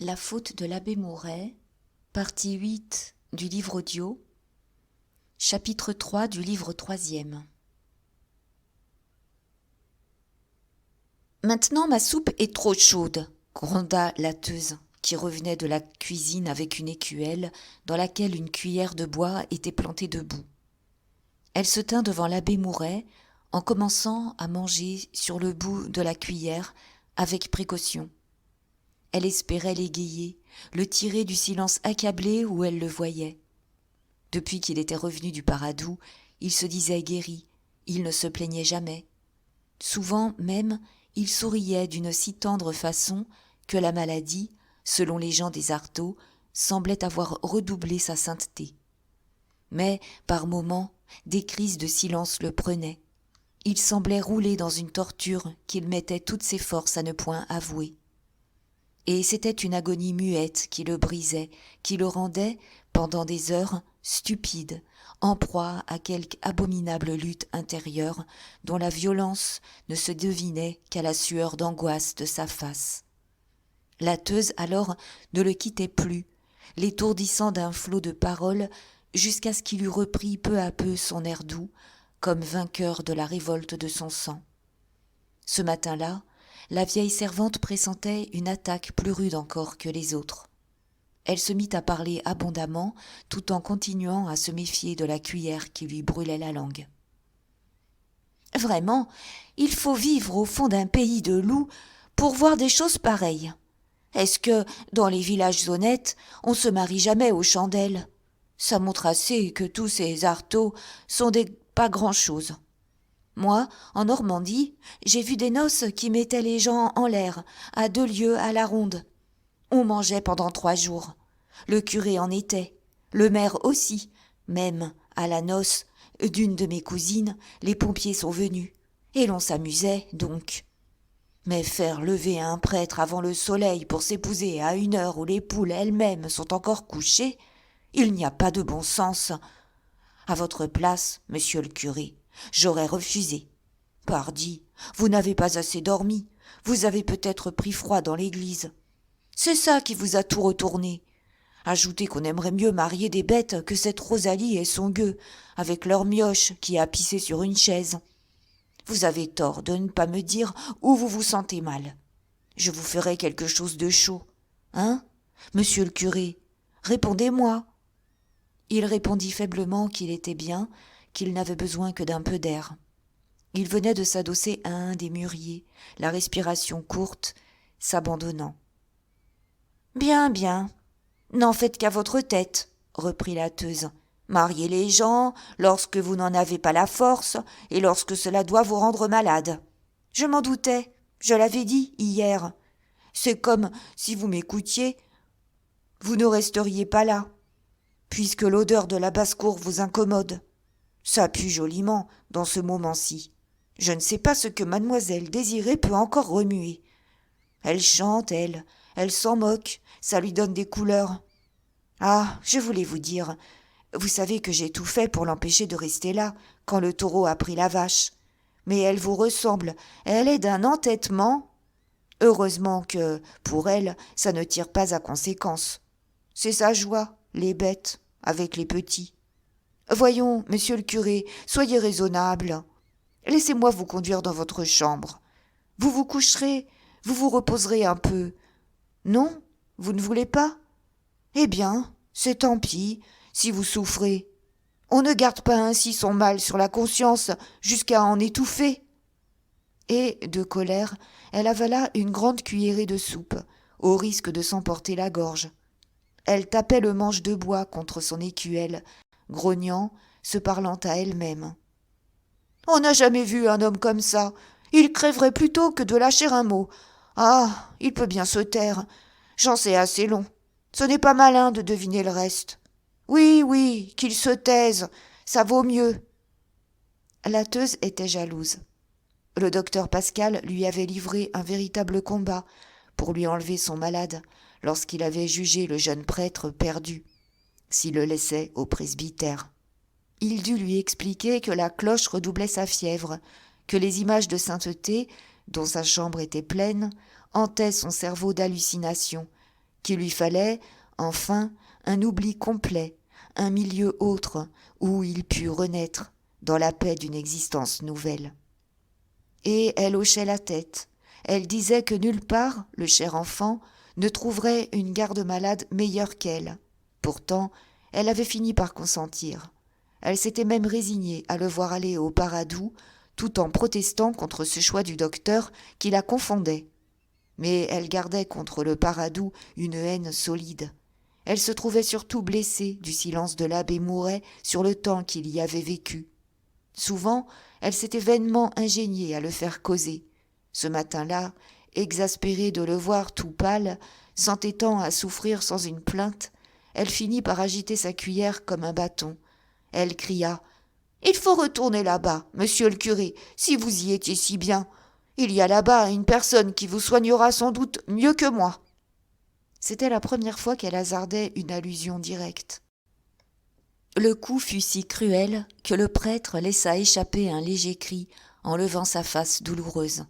La faute de l'abbé Mouret, partie 8 du livre audio, chapitre 3 du livre 3e. « Maintenant ma soupe est trop chaude !» gronda la Teuse, qui revenait de la cuisine avec une écuelle dans laquelle une cuillère de bois était plantée debout. Elle se tint devant l'abbé Mouret en commençant à manger sur le bout de la cuillère avec précaution. Elle espérait l'égayer, le tirer du silence accablé où elle le voyait. Depuis qu'il était revenu du Paradou, il se disait guéri, il ne se plaignait jamais. Souvent même, il souriait d'une si tendre façon que la maladie, selon les gens des Artaud, semblait avoir redoublé sa sainteté. Mais, par moments, des crises de silence le prenaient. Il semblait rouler dans une torture qu'il mettait toutes ses forces à ne point avouer. Et c'était une agonie muette qui le brisait, qui le rendait, pendant des heures, stupide, en proie à quelque abominable lutte intérieure dont la violence ne se devinait qu'à la sueur d'angoisse de sa face. La Teuse alors ne le quittait plus, l'étourdissant d'un flot de paroles jusqu'à ce qu'il eût repris peu à peu son air doux, comme vainqueur de la révolte de son sang. Ce matin-là, la vieille servante pressentait une attaque plus rude encore que les autres. Elle se mit à parler abondamment, tout en continuant à se méfier de la cuillère qui lui brûlait la langue. « Vraiment, il faut vivre au fond d'un pays de loups pour voir des choses pareilles. Est-ce que, dans les villages honnêtes, on se marie jamais aux chandelles ? Ça montre assez que tous ces Artaud sont des pas grand-chose. Moi, en Normandie, j'ai vu des noces qui mettaient les gens en l'air, à 2 lieues à la ronde. On mangeait pendant 3 jours. Le curé en était, le maire aussi. Même, à la noce d'une de mes cousines, les pompiers sont venus. Et l'on s'amusait, donc. Mais faire lever un prêtre avant le soleil pour s'épouser à une heure où les poules elles-mêmes sont encore couchées, il n'y a pas de bon sens. À votre place, monsieur le curé, j'aurais refusé. Pardi, vous n'avez pas assez dormi, vous avez peut-être pris froid dans l'église. C'est ça qui vous a tout retourné. Ajoutez qu'on aimerait mieux marier des bêtes que cette Rosalie et son gueux, avec leur mioche qui a pissé sur une chaise. Vous avez tort de ne pas me dire où vous vous sentez mal. Je vous ferai quelque chose de chaud. Hein, monsieur le curé, répondez-moi. Il répondit faiblement qu'il était bien, qu'il n'avait besoin que d'un peu d'air. Il venait de s'adosser à un des mûriers, la respiration courte, s'abandonnant. « Bien, bien, n'en faites qu'à votre tête, reprit la Teuse. Mariez les gens lorsque vous n'en avez pas la force et lorsque cela doit vous rendre malade. Je m'en doutais, je l'avais dit hier. C'est comme si vous m'écoutiez, vous ne resteriez pas là, puisque l'odeur de la basse-cour vous incommode. Ça pue joliment dans ce moment-ci. Je ne sais pas ce que mademoiselle Désirée peut encore remuer. Elle chante, elle s'en moque, ça lui donne des couleurs. Ah, je voulais vous dire, vous savez que j'ai tout fait pour l'empêcher de rester là, quand le taureau a pris la vache. Mais elle vous ressemble, elle est d'un entêtement. Heureusement que, pour elle, ça ne tire pas à conséquence. C'est sa joie, les bêtes, avec les petits. Voyons, monsieur le curé, soyez raisonnable. Laissez-moi vous conduire dans votre chambre. Vous vous coucherez, vous vous reposerez un peu. Non, vous ne voulez pas ? Eh bien, c'est tant pis, si vous souffrez. On ne garde pas ainsi son mal sur la conscience jusqu'à en étouffer. Et, de colère, elle avala une grande cuillerée de soupe, au risque de s'emporter la gorge. Elle tapait le manche de bois contre son écuelle, grognant, se parlant à elle-même. « On n'a jamais vu un homme comme ça. Il crèverait plutôt que de lâcher un mot. Ah, il peut bien se taire. J'en sais assez long. Ce n'est pas malin de deviner le reste. Oui, oui, qu'il se taise, ça vaut mieux. » La Teuse était jalouse. Le docteur Pascal lui avait livré un véritable combat pour lui enlever son malade lorsqu'il avait jugé le jeune prêtre perdu, s'il le laissait au presbytère. Il dut lui expliquer que la cloche redoublait sa fièvre, que les images de sainteté, dont sa chambre était pleine, hantaient son cerveau d'hallucinations, qu'il lui fallait, enfin, un oubli complet, un milieu autre où il pût renaître dans la paix d'une existence nouvelle. Et elle hochait la tête. Elle disait que nulle part, le cher enfant, ne trouverait une garde-malade meilleure qu'elle. Pourtant, elle avait fini par consentir. Elle s'était même résignée à le voir aller au Paradou, tout en protestant contre ce choix du docteur qui la confondait. Mais elle gardait contre le Paradou une haine solide. Elle se trouvait surtout blessée du silence de l'abbé Mouret sur le temps qu'il y avait vécu. Souvent, elle s'était vainement ingéniée à le faire causer. Ce matin-là, exaspérée de le voir tout pâle, s'entêtant à souffrir sans une plainte, elle finit par agiter sa cuillère comme un bâton. Elle cria « Il faut retourner là-bas, monsieur le curé, si vous y étiez si bien. Il y a là-bas une personne qui vous soignera sans doute mieux que moi. » C'était la première fois qu'elle hasardait une allusion directe. Le coup fut si cruel que le prêtre laissa échapper un léger cri en levant sa face douloureuse.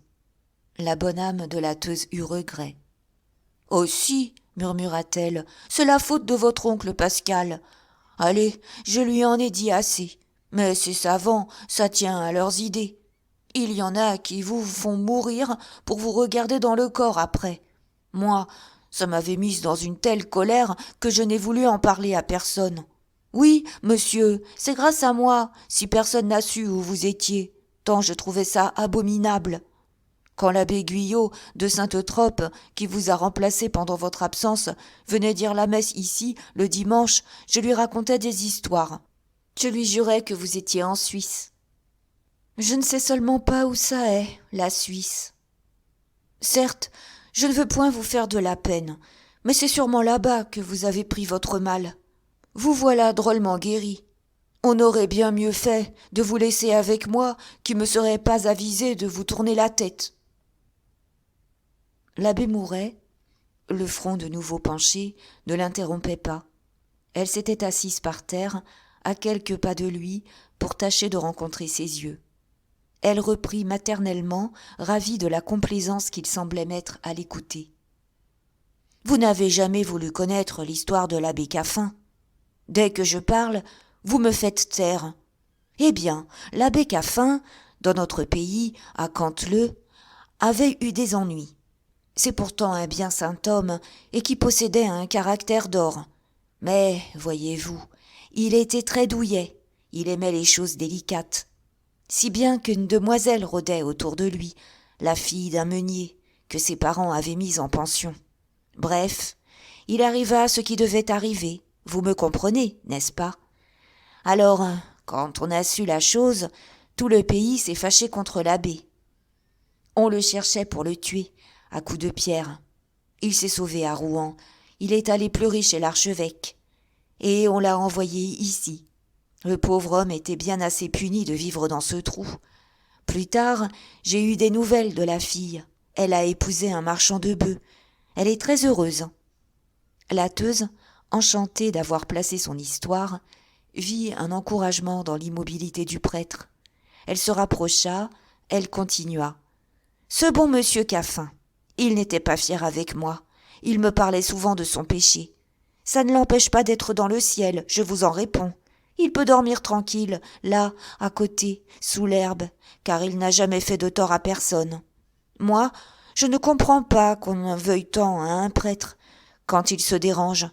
La bonne âme de la Teuse eut regret. « Aussi, murmura-t-elle, c'est la faute de votre oncle Pascal. Allez, je lui en ai dit assez. Mais ces savants, ça tient à leurs idées. Il y en a qui vous font mourir pour vous regarder dans le corps après. Moi, ça m'avait mise dans une telle colère que je n'ai voulu en parler à personne. Oui, monsieur, c'est grâce à moi, si personne n'a su où vous étiez, tant je trouvais ça abominable. Quand l'abbé Guyot de Sainte-Trope, qui vous a remplacé pendant votre absence, venait dire la messe ici, le dimanche, je lui racontais des histoires. Je lui jurais que vous étiez en Suisse. Je ne sais seulement pas où ça est, la Suisse. Certes, je ne veux point vous faire de la peine, mais c'est sûrement là-bas que vous avez pris votre mal. Vous voilà drôlement guéri. On aurait bien mieux fait de vous laisser avec moi, qui me serait pas avisé de vous tourner la tête. L'abbé Mouret, le front de nouveau penché, ne l'interrompait pas. Elle s'était assise par terre, à quelques pas de lui, pour tâcher de rencontrer ses yeux. Elle reprit maternellement, ravie de la complaisance qu'il semblait mettre à l'écouter. « Vous n'avez jamais voulu connaître l'histoire de l'abbé Caffin. Dès que je parle, vous me faites taire. Eh bien, l'abbé Caffin, dans notre pays, à Canteleu, avait eu des ennuis. C'est pourtant un bien saint homme et qui possédait un caractère d'or. Mais, voyez-vous, il était très douillet, il aimait les choses délicates. Si bien qu'une demoiselle rôdait autour de lui, la fille d'un meunier, que ses parents avaient mise en pension. Bref, il arriva ce qui devait arriver, vous me comprenez, n'est-ce pas? Alors, quand on a su la chose, tout le pays s'est fâché contre l'abbé. On le cherchait pour le tuer, à coups de pierre. Il s'est sauvé à Rouen, il est allé pleurer chez l'archevêque. Et on l'a envoyé ici. Le pauvre homme était bien assez puni de vivre dans ce trou. Plus tard, j'ai eu des nouvelles de la fille. Elle a épousé un marchand de bœufs. Elle est très heureuse. » La Teuse, enchantée d'avoir placé son histoire, vit un encouragement dans l'immobilité du prêtre. Elle se rapprocha, elle continua. « Ce bon monsieur Caffin, il n'était pas fier avec moi. Il me parlait souvent de son péché. Ça ne l'empêche pas d'être dans le ciel, je vous en réponds. Il peut dormir tranquille, là, à côté, sous l'herbe, car il n'a jamais fait de tort à personne. Moi, je ne comprends pas qu'on en veuille tant à un prêtre, quand il se dérange.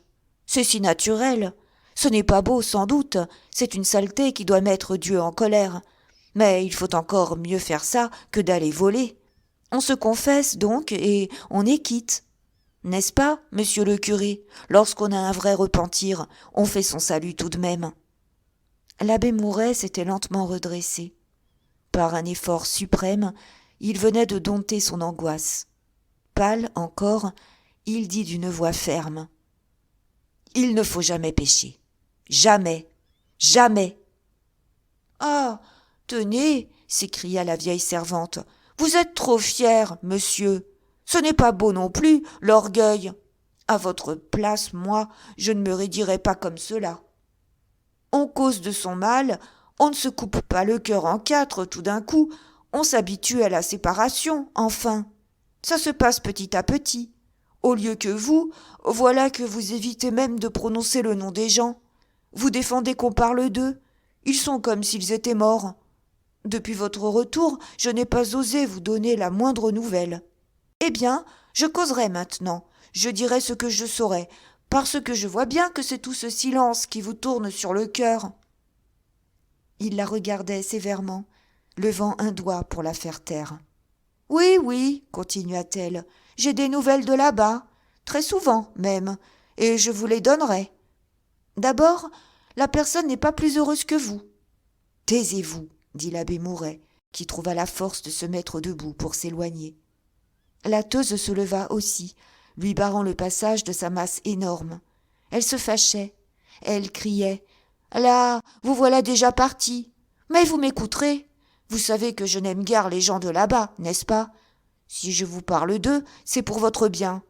C'est si naturel. Ce n'est pas beau, sans doute, c'est une saleté qui doit mettre Dieu en colère. Mais il faut encore mieux faire ça que d'aller voler. On se confesse donc et on est quitte. N'est-ce pas, monsieur le curé, lorsqu'on a un vrai repentir, on fait son salut tout de même. » L'abbé Mouret s'était lentement redressé. Par un effort suprême, il venait de dompter son angoisse. Pâle encore, il dit d'une voix ferme. « Il ne faut jamais pécher. Jamais. Jamais. »« Ah, tenez, s'écria la vieille servante, vous êtes trop fier, monsieur. Ce n'est pas beau non plus, l'orgueil. À votre place, moi, je ne me raidirais pas comme cela. On cause de son mal, on ne se coupe pas le cœur en quatre tout d'un coup, on s'habitue à la séparation, enfin. Ça se passe petit à petit. Au lieu que vous, voilà que vous évitez même de prononcer le nom des gens. Vous défendez qu'on parle d'eux. Ils sont comme s'ils étaient morts. Depuis votre retour, je n'ai pas osé vous donner la moindre nouvelle. Eh bien, je causerai maintenant. Je dirai ce que je saurai, parce que je vois bien que c'est tout ce silence qui vous tourne sur le cœur. Il la regardait sévèrement, levant un doigt pour la faire taire. Oui, oui, continua-t-elle, j'ai des nouvelles de là-bas, très souvent même, et je vous les donnerai. D'abord, la personne n'est pas plus heureuse que vous. Taisez-vous, dit l'abbé Mouret, qui trouva la force de se mettre debout pour s'éloigner. La Teuse se leva aussi, lui barrant le passage de sa masse énorme. Elle se fâchait. Elle criait « Là, vous voilà déjà parti. Mais vous m'écouterez. Vous savez que je n'aime guère les gens de là-bas, n'est-ce pas? Si je vous parle d'eux, c'est pour votre bien.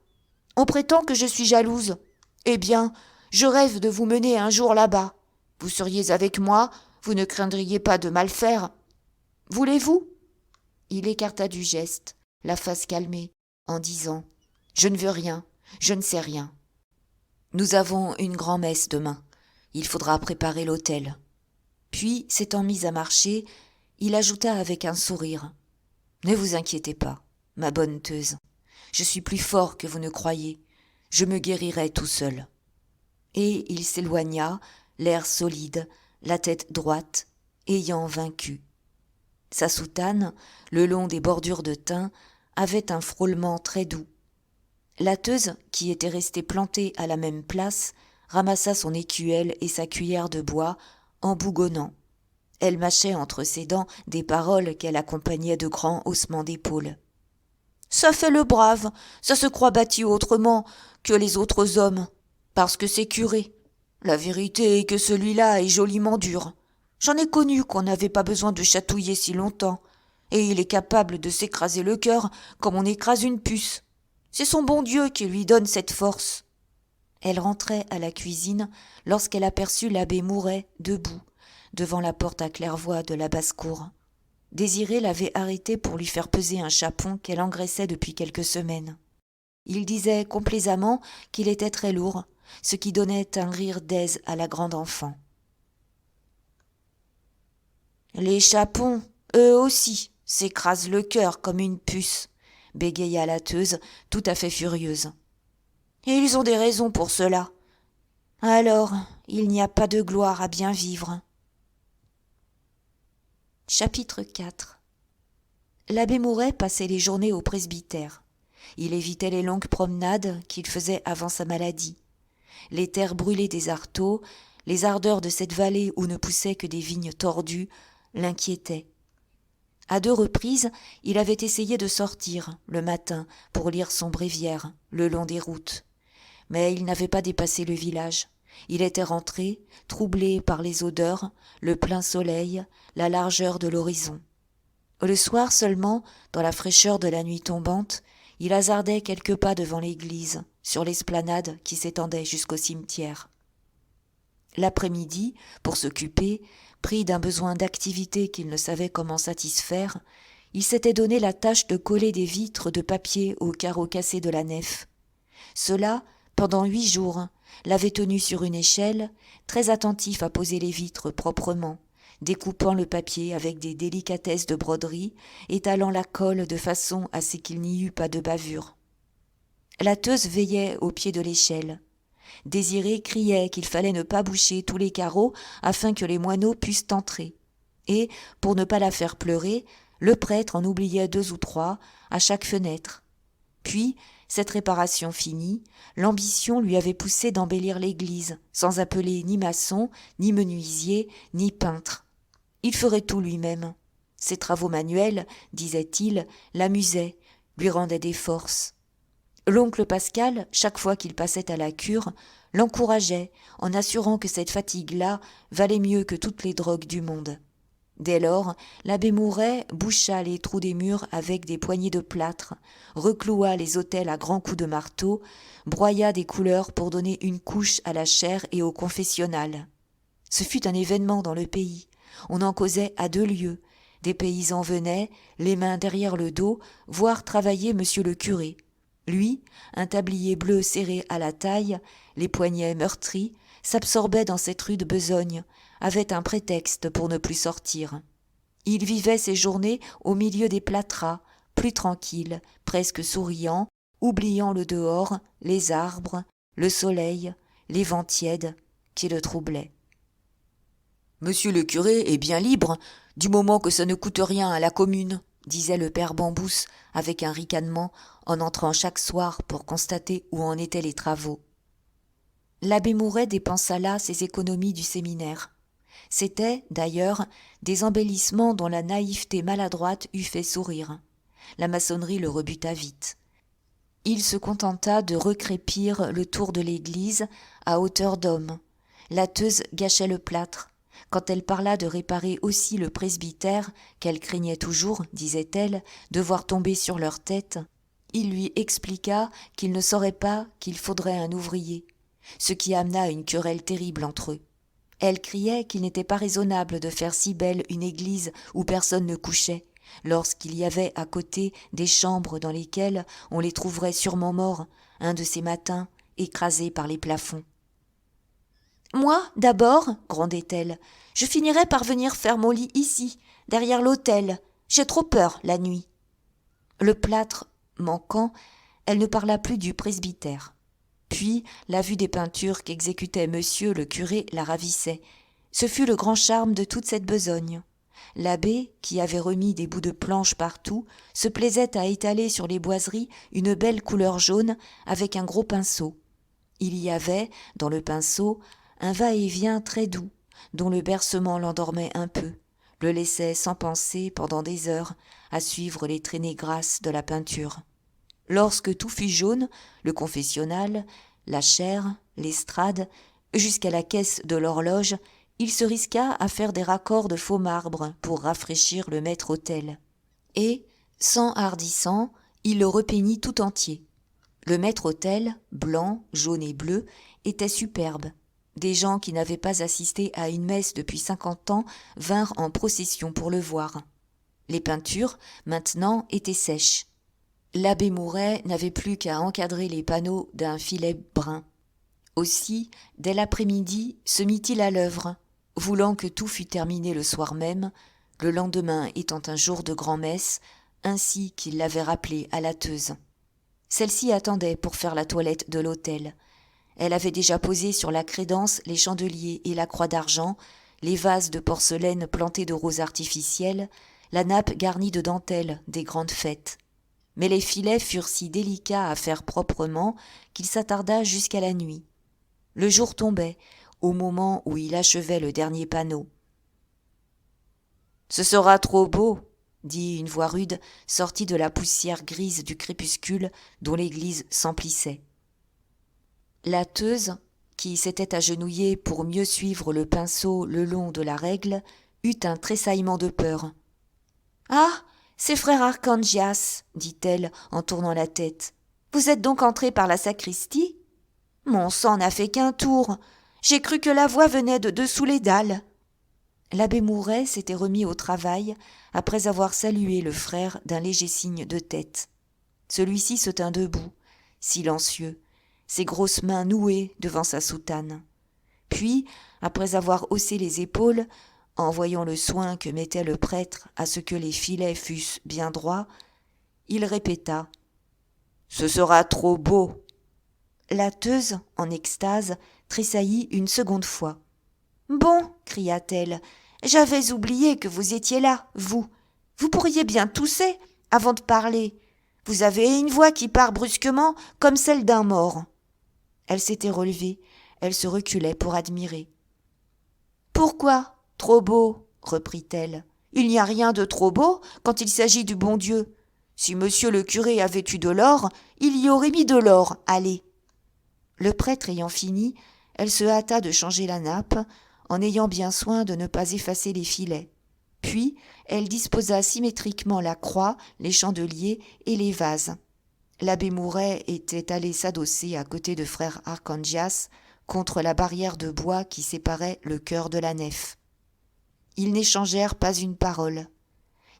On prétend que je suis jalouse. Eh bien, je rêve de vous mener un jour là-bas. Vous seriez avec moi, vous ne craindriez pas de mal faire. Voulez-vous » Il écarta du geste, la face calmée, en disant « Je ne veux rien, je ne sais rien. Nous avons une grand-messe demain. Il faudra préparer l'autel. » Puis, s'étant mis à marcher, il ajouta avec un sourire « Ne vous inquiétez pas, ma bonne Teuse. Je suis plus fort que vous ne croyez. Je me guérirai tout seul. » Et il s'éloigna, l'air solide, la tête droite, ayant vaincu. Sa soutane, le long des bordures de thym, avait un frôlement très doux. La Teuse, qui était restée plantée à la même place, ramassa son écuelle et sa cuillère de bois, en bougonnant. Elle mâchait entre ses dents des paroles qu'elle accompagnait de grands haussements d'épaules. « Ça fait le brave, ça se croit bâti autrement que les autres hommes, parce que c'est curé. La vérité est que celui-là est joliment dur. J'en ai connu qu'on n'avait pas besoin de chatouiller si longtemps, et il est capable de s'écraser le cœur comme on écrase une puce. C'est son bon Dieu qui lui donne cette force. » Elle rentrait à la cuisine lorsqu'elle aperçut l'abbé Mouret debout, devant la porte à claire-voie de la basse-cour. Désiré l'avait arrêté pour lui faire peser un chapon qu'elle engraissait depuis quelques semaines. Il disait complaisamment qu'il était très lourd, ce qui donnait un rire d'aise à la grande enfant. « Les chapons, eux aussi, s'écrasent le cœur comme une puce, » bégaya la Teuse, tout à fait furieuse. « Et ils ont des raisons pour cela. Alors, il n'y a pas de gloire à bien vivre. » Chapitre 4. L'abbé Mouret passait les journées au presbytère. Il évitait les longues promenades qu'il faisait avant sa maladie. Les terres brûlées des Artaud, les ardeurs de cette vallée où ne poussaient que des vignes tordues, l'inquiétaient. À 2 reprises, il avait essayé de sortir, le matin, pour lire son bréviaire, le long des routes. Mais il n'avait pas dépassé le village. Il était rentré, troublé par les odeurs, le plein soleil, la largeur de l'horizon. Le soir seulement, dans la fraîcheur de la nuit tombante, il hasardait quelques pas devant l'église, sur l'esplanade qui s'étendait jusqu'au cimetière. L'après-midi, pour s'occuper, pris d'un besoin d'activité qu'il ne savait comment satisfaire, il s'était donné la tâche de coller des vitres de papier aux carreaux cassés de la nef. Cela, pendant 8 jours, l'avait tenu sur une échelle, très attentif à poser les vitres proprement, découpant le papier avec des délicatesses de broderie, étalant la colle de façon à ce qu'il n'y eût pas de bavure. La Teuse veillait au pied de l'échelle. Désiré criait qu'il fallait ne pas boucher tous les carreaux afin que les moineaux puissent entrer. Et, pour ne pas la faire pleurer, le prêtre en oubliait 2 ou 3 à chaque fenêtre. Puis, cette réparation finie, l'ambition lui avait poussé d'embellir l'église, sans appeler ni maçon, ni menuisier, ni peintre. Il ferait tout lui-même. Ses travaux manuels, disait-il, l'amusaient, lui rendaient des forces. L'oncle Pascal, chaque fois qu'il passait à la cure, l'encourageait en assurant que cette fatigue-là valait mieux que toutes les drogues du monde. Dès lors, l'abbé Mouret boucha les trous des murs avec des poignées de plâtre, recloua les autels à grands coups de marteau, broya des couleurs pour donner une couche à la chaire et au confessionnal. Ce fut un événement dans le pays. On en causait à 2 lieues. Des paysans venaient, les mains derrière le dos, voir travailler monsieur le curé. Lui, un tablier bleu serré à la taille, les poignets meurtris, s'absorbait dans cette rude besogne, avait un prétexte pour ne plus sortir. Il vivait ses journées au milieu des plâtras, plus tranquille, presque souriant, oubliant le dehors, les arbres, le soleil, les vents tièdes qui le troublaient. « Monsieur le curé est bien libre, du moment que ça ne coûte rien à la commune, » disait le père Bambous avec un ricanement en entrant chaque soir pour constater où en étaient les travaux. L'abbé Mouret dépensa là ses économies du séminaire. C'étaient, d'ailleurs, des embellissements dont la naïveté maladroite eût fait sourire. La maçonnerie le rebuta vite. Il se contenta de recrépir le tour de l'église à hauteur d'homme. La Teuse gâchait le plâtre. Quand elle parla de réparer aussi le presbytère, qu'elle craignait toujours, disait-elle, de voir tomber sur leur tête, il lui expliqua qu'il ne saurait pas qu'il faudrait un ouvrier, ce qui amena une querelle terrible entre eux. Elle criait qu'il n'était pas raisonnable de faire si belle une église où personne ne couchait, lorsqu'il y avait à côté des chambres dans lesquelles on les trouverait sûrement morts, un de ces matins, écrasés par les plafonds. « Moi, d'abord, grondait-elle, je finirai par venir faire mon lit ici, derrière l'autel. J'ai trop peur la nuit. » Le plâtre manquant, elle ne parla plus du presbytère. Puis, la vue des peintures qu'exécutait monsieur le curé la ravissait. Ce fut le grand charme de toute cette besogne. L'abbé, qui avait remis des bouts de planches partout, se plaisait à étaler sur les boiseries une belle couleur jaune avec un gros pinceau. Il y avait, dans le pinceau, un va-et-vient très doux, dont le bercement l'endormait un peu, le laissait sans penser pendant des heures à suivre les traînées grasses de la peinture. Lorsque tout fut jaune, le confessionnal, la chaire, l'estrade, jusqu'à la caisse de l'horloge, il se risqua à faire des raccords de faux marbre pour rafraîchir le maître-autel. Et, s'enhardissant, il le repeignit tout entier. Le maître-autel, blanc, jaune et bleu, était superbe. Des gens qui n'avaient pas assisté à une messe depuis 50 ans vinrent en procession pour le voir. Les peintures, maintenant, étaient sèches. L'abbé Mouret n'avait plus qu'à encadrer les panneaux d'un filet brun. Aussi, dès l'après-midi, se mit-il à l'œuvre, voulant que tout fût terminé le soir même, le lendemain étant un jour de grand-messe, ainsi qu'il l'avait rappelé à la Teuse. Celle-ci attendait pour faire la toilette de l'autel. Elle avait déjà posé sur la crédence les chandeliers et la croix d'argent, les vases de porcelaine plantés de roses artificielles, la nappe garnie de dentelles des grandes fêtes. Mais les filets furent si délicats à faire proprement qu'il s'attarda jusqu'à la nuit. Le jour tombait, au moment où il achevait le dernier panneau. « Ce sera trop beau !» dit une voix rude, sortie de la poussière grise du crépuscule dont l'église s'emplissait. La Teuse, qui s'était agenouillée pour mieux suivre le pinceau le long de la règle, eut un tressaillement de peur. « Ah, c'est frère Arcangias, dit-elle en tournant la tête. Vous êtes donc entré par la sacristie ? Mon sang n'a fait qu'un tour. J'ai cru que la voix venait de dessous les dalles. » L'abbé Mouret s'était remis au travail après avoir salué le frère d'un léger signe de tête. Celui-ci se tint debout, silencieux, ses grosses mains nouées devant sa soutane. Puis, après avoir haussé les épaules, en voyant le soin que mettait le prêtre à ce que les filets fussent bien droits, il répéta « Ce sera trop beau !» La Teuse, en extase, tressaillit une seconde fois. « Bon, cria-t-elle, j'avais oublié que vous étiez là, vous. Vous pourriez bien tousser avant de parler. Vous avez une voix qui part brusquement comme celle d'un mort. » Elle s'était relevée, elle se reculait pour admirer. « Pourquoi ? Trop beau, reprit-elle. Il n'y a rien de trop beau quand il s'agit du bon Dieu. Si monsieur le curé avait eu de l'or, il y aurait mis de l'or, allez. » Le prêtre ayant fini, elle se hâta de changer la nappe, en ayant bien soin de ne pas effacer les filets. Puis, elle disposa symétriquement la croix, les chandeliers et les vases. L'abbé Mouret était allé s'adosser à côté de frère Arcangias, contre la barrière de bois qui séparait le chœur de la nef. Ils n'échangèrent pas une parole.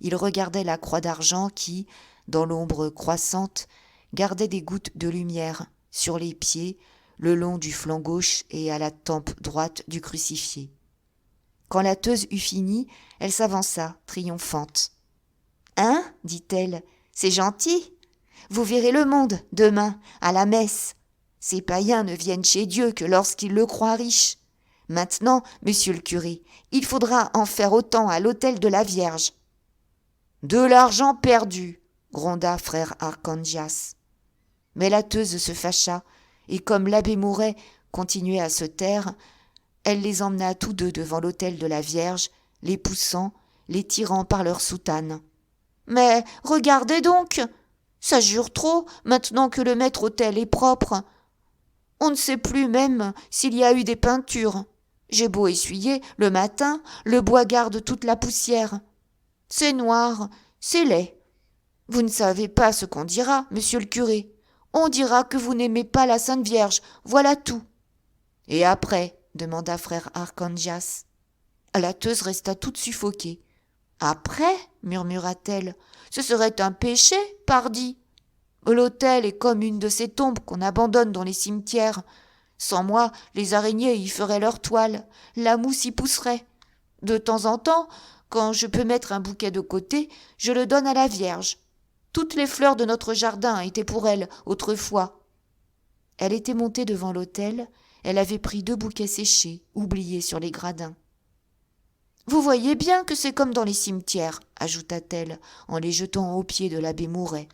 Ils regardaient la croix d'argent qui, dans l'ombre croissante, gardait des gouttes de lumière sur les pieds, le long du flanc gauche et à la tempe droite du crucifié. Quand la teuse eut fini, elle s'avança, triomphante. « Hein » dit-elle, « c'est gentil. Vous verrez le monde, demain, à la messe. Ces païens ne viennent chez Dieu que lorsqu'ils le croient riche. Maintenant, monsieur le curé, il faudra en faire autant à l'autel de la Vierge. »« De l'argent perdu !» gronda frère Arcangias. Mais la teuse se fâcha, et comme l'abbé Mouret continuait à se taire, elle les emmena tous deux devant l'autel de la Vierge, les poussant, les tirant par leurs soutanes. « Mais regardez donc ! Ça jure trop, maintenant que le maître-autel est propre. On ne sait plus même s'il y a eu des peintures. J'ai beau essuyer, le matin, le bois garde toute la poussière. C'est noir, c'est laid. Vous ne savez pas ce qu'on dira, monsieur le curé. On dira que vous n'aimez pas la Sainte Vierge, voilà tout. »« Et après ?» demanda frère Arcangias. La teuse resta toute suffoquée. « Après ?» murmura-t-elle. « Ce serait un péché, pardi. L'autel est comme une de ces tombes qu'on abandonne dans les cimetières. Sans moi, les araignées y feraient leur toile, la mousse y pousserait. De temps en temps, quand je peux mettre un bouquet de côté, je le donne à la Vierge. Toutes les fleurs de notre jardin étaient pour elle, autrefois. » Elle était montée devant l'autel, elle avait pris 2 bouquets séchés, oubliés sur les gradins. « Vous voyez bien que c'est comme dans les cimetières, » ajouta-t-elle, en les jetant aux pieds de l'abbé Mouret.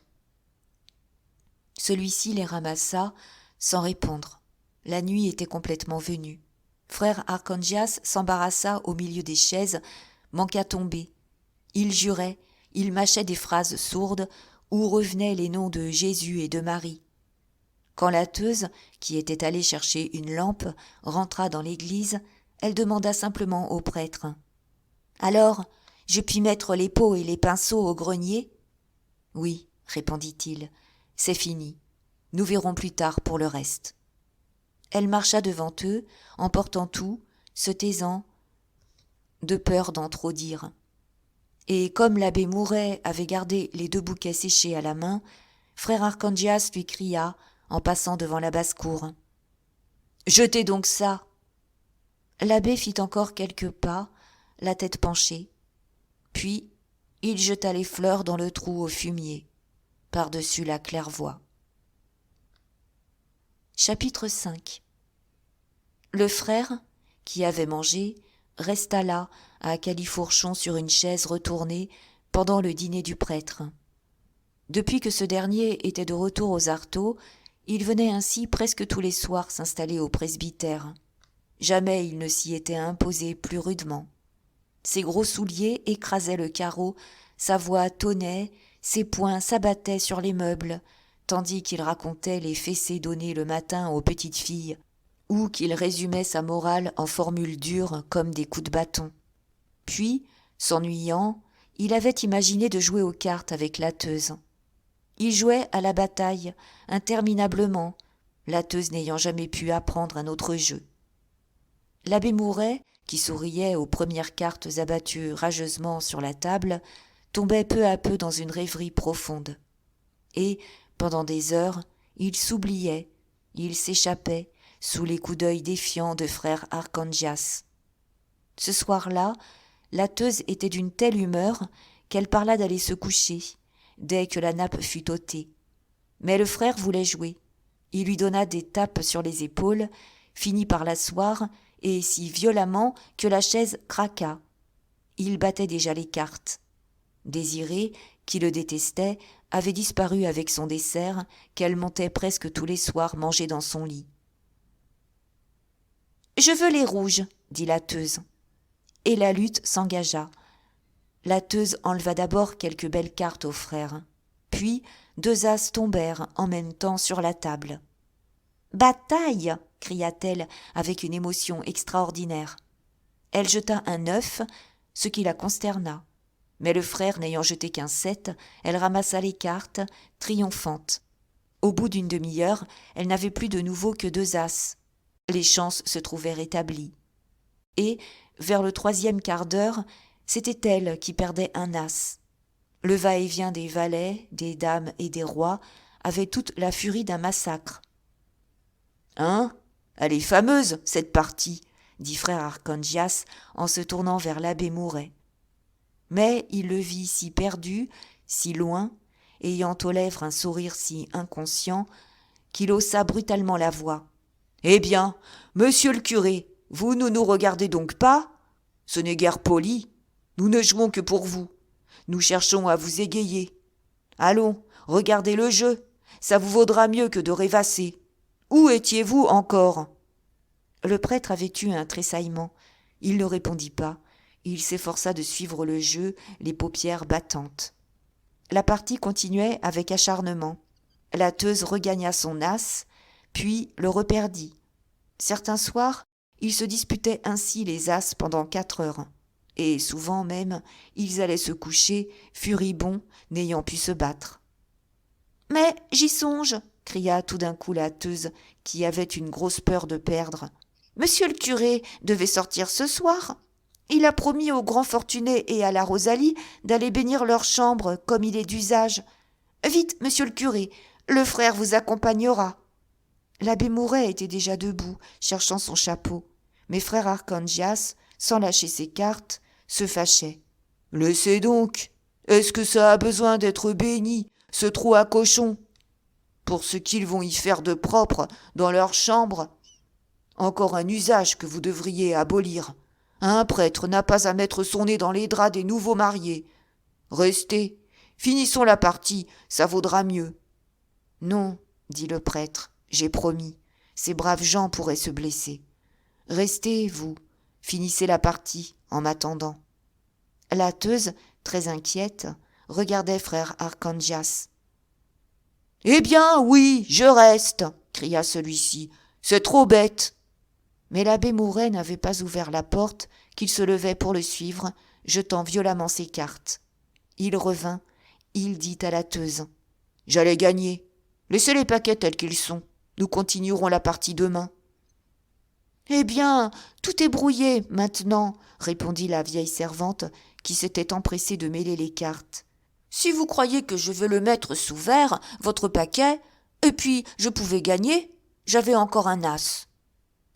Celui-ci les ramassa, sans répondre. La nuit était complètement venue. Frère Arcangias s'embarrassa au milieu des chaises, manqua tomber. Il jurait, il mâchait des phrases sourdes où revenaient les noms de Jésus et de Marie. Quand la teuse, qui était allée chercher une lampe, rentra dans l'église, elle demanda simplement au prêtre. « Alors, je puis mettre les pots et les pinceaux au grenier ?»« Oui, » répondit-il, « c'est fini. Nous verrons plus tard pour le reste. » Elle marcha devant eux, emportant tout, se taisant, de peur d'en trop dire. Et comme l'abbé Mouret avait gardé les 2 bouquets séchés à la main, frère Arcangias lui cria, en passant devant la basse-cour. « Jetez donc ça !» L'abbé fit encore quelques pas, la tête penchée. Puis, il jeta les fleurs dans le trou au fumier, par-dessus la claire-voie. Chapitre 5. Le frère, qui avait mangé, resta là, à califourchon sur une chaise retournée, pendant le dîner du prêtre. Depuis que ce dernier était de retour aux Artaud, il venait ainsi presque tous les soirs s'installer au presbytère. Jamais il ne s'y était imposé plus rudement. Ses gros souliers écrasaient le carreau, sa voix tonnait, ses poings s'abattaient sur les meubles, tandis qu'il racontait les fessées données le matin aux petites filles, ou qu'il résumait sa morale en formules dures comme des coups de bâton. Puis, s'ennuyant, il avait imaginé de jouer aux cartes avec la teuse. Il jouait à la bataille, interminablement, la teuse n'ayant jamais pu apprendre un autre jeu. L'abbé Mouret, qui souriait aux premières cartes abattues rageusement sur la table, tombait peu à peu dans une rêverie profonde. Et, pendant des heures, il s'oubliait, il s'échappait, sous les coups d'œil défiants de frère Arcangias. Ce soir-là, la teuse était d'une telle humeur qu'elle parla d'aller se coucher, dès que la nappe fut ôtée. Mais le frère voulait jouer. Il lui donna des tapes sur les épaules, finit par l'asseoir, et si violemment que la chaise craqua. Il battait déjà les cartes. Désirée, qui le détestait, avait disparu avec son dessert, qu'elle montait presque tous les soirs manger dans son lit. « Je veux les rouges, » dit la teuse. Et la lutte s'engagea. La teuse enleva d'abord quelques belles cartes au frère. Puis 2 as tombèrent en même temps sur la table. « Bataille !» cria-t-elle avec une émotion extraordinaire. Elle jeta un 9, ce qui la consterna. Mais le frère n'ayant jeté qu'un 7, elle ramassa les cartes, triomphante. Au bout d'une demi-heure, elle n'avait plus de nouveau que 2 as. Les chances se trouvaient rétablies. Et, vers le 3e quart d'heure, c'était elle qui perdait un as. Le va-et-vient des valets, des dames et des rois avait toute la furie d'un massacre. « Hein ? Elle est fameuse, cette partie !» dit frère Arcondias en se tournant vers l'abbé Mouret. Mais il le vit si perdu, si loin, ayant aux lèvres un sourire si inconscient, qu'il haussa brutalement la voix. « Eh bien, monsieur le curé, vous ne nous regardez donc pas ? Ce n'est guère poli. Nous ne jouons que pour vous. Nous cherchons à vous égayer. Allons, regardez le jeu. Ça vous vaudra mieux que de rêvasser. Où étiez-vous encore ?» Le prêtre avait eu un tressaillement. Il ne répondit pas. Il s'efforça de suivre le jeu, les paupières battantes. La partie continuait avec acharnement. La Teuse regagna son as, puis le reperdit. Certains soirs, ils se disputaient ainsi les as pendant 4 heures. Et souvent même, ils allaient se coucher, furibonds, n'ayant pu se battre. « Mais j'y songe !» cria tout d'un coup la Teuse, qui avait une grosse peur de perdre. « Monsieur le curé devait sortir ce soir. Il a promis aux grands fortunés et à la Rosalie d'aller bénir leur chambre comme il est d'usage. Vite, monsieur le curé, le frère vous accompagnera. » L'abbé Mouret était déjà debout, cherchant son chapeau. Mais frère Arcondias, sans lâcher ses cartes, se fâchait. « Laissez donc. Est-ce que ça a besoin d'être béni, ce trou à cochons ? Pour ce qu'ils vont y faire de propre dans leur chambre. Encore un usage que vous devriez abolir. Un prêtre n'a pas à mettre son nez dans les draps des nouveaux mariés. Restez, finissons la partie, ça vaudra mieux. »« Non, dit le prêtre, j'ai promis, ces braves gens pourraient se blesser. Restez, vous, finissez la partie en m'attendant. » La Teuse, très inquiète, regardait frère Arcondias. « Eh bien, oui, je reste, cria celui-ci, c'est trop bête. » Mais l'abbé Mouret n'avait pas ouvert la porte qu'il se levait pour le suivre, jetant violemment ses cartes. Il revint, il dit à la Teuse. « J'allais gagner. Laissez les paquets tels qu'ils sont. Nous continuerons la partie demain. »« Eh bien, tout est brouillé maintenant, répondit la vieille servante qui s'était empressée de mêler les cartes. Si vous croyez que je veux le mettre sous verre, votre paquet, et puis je pouvais gagner, j'avais encore un as. »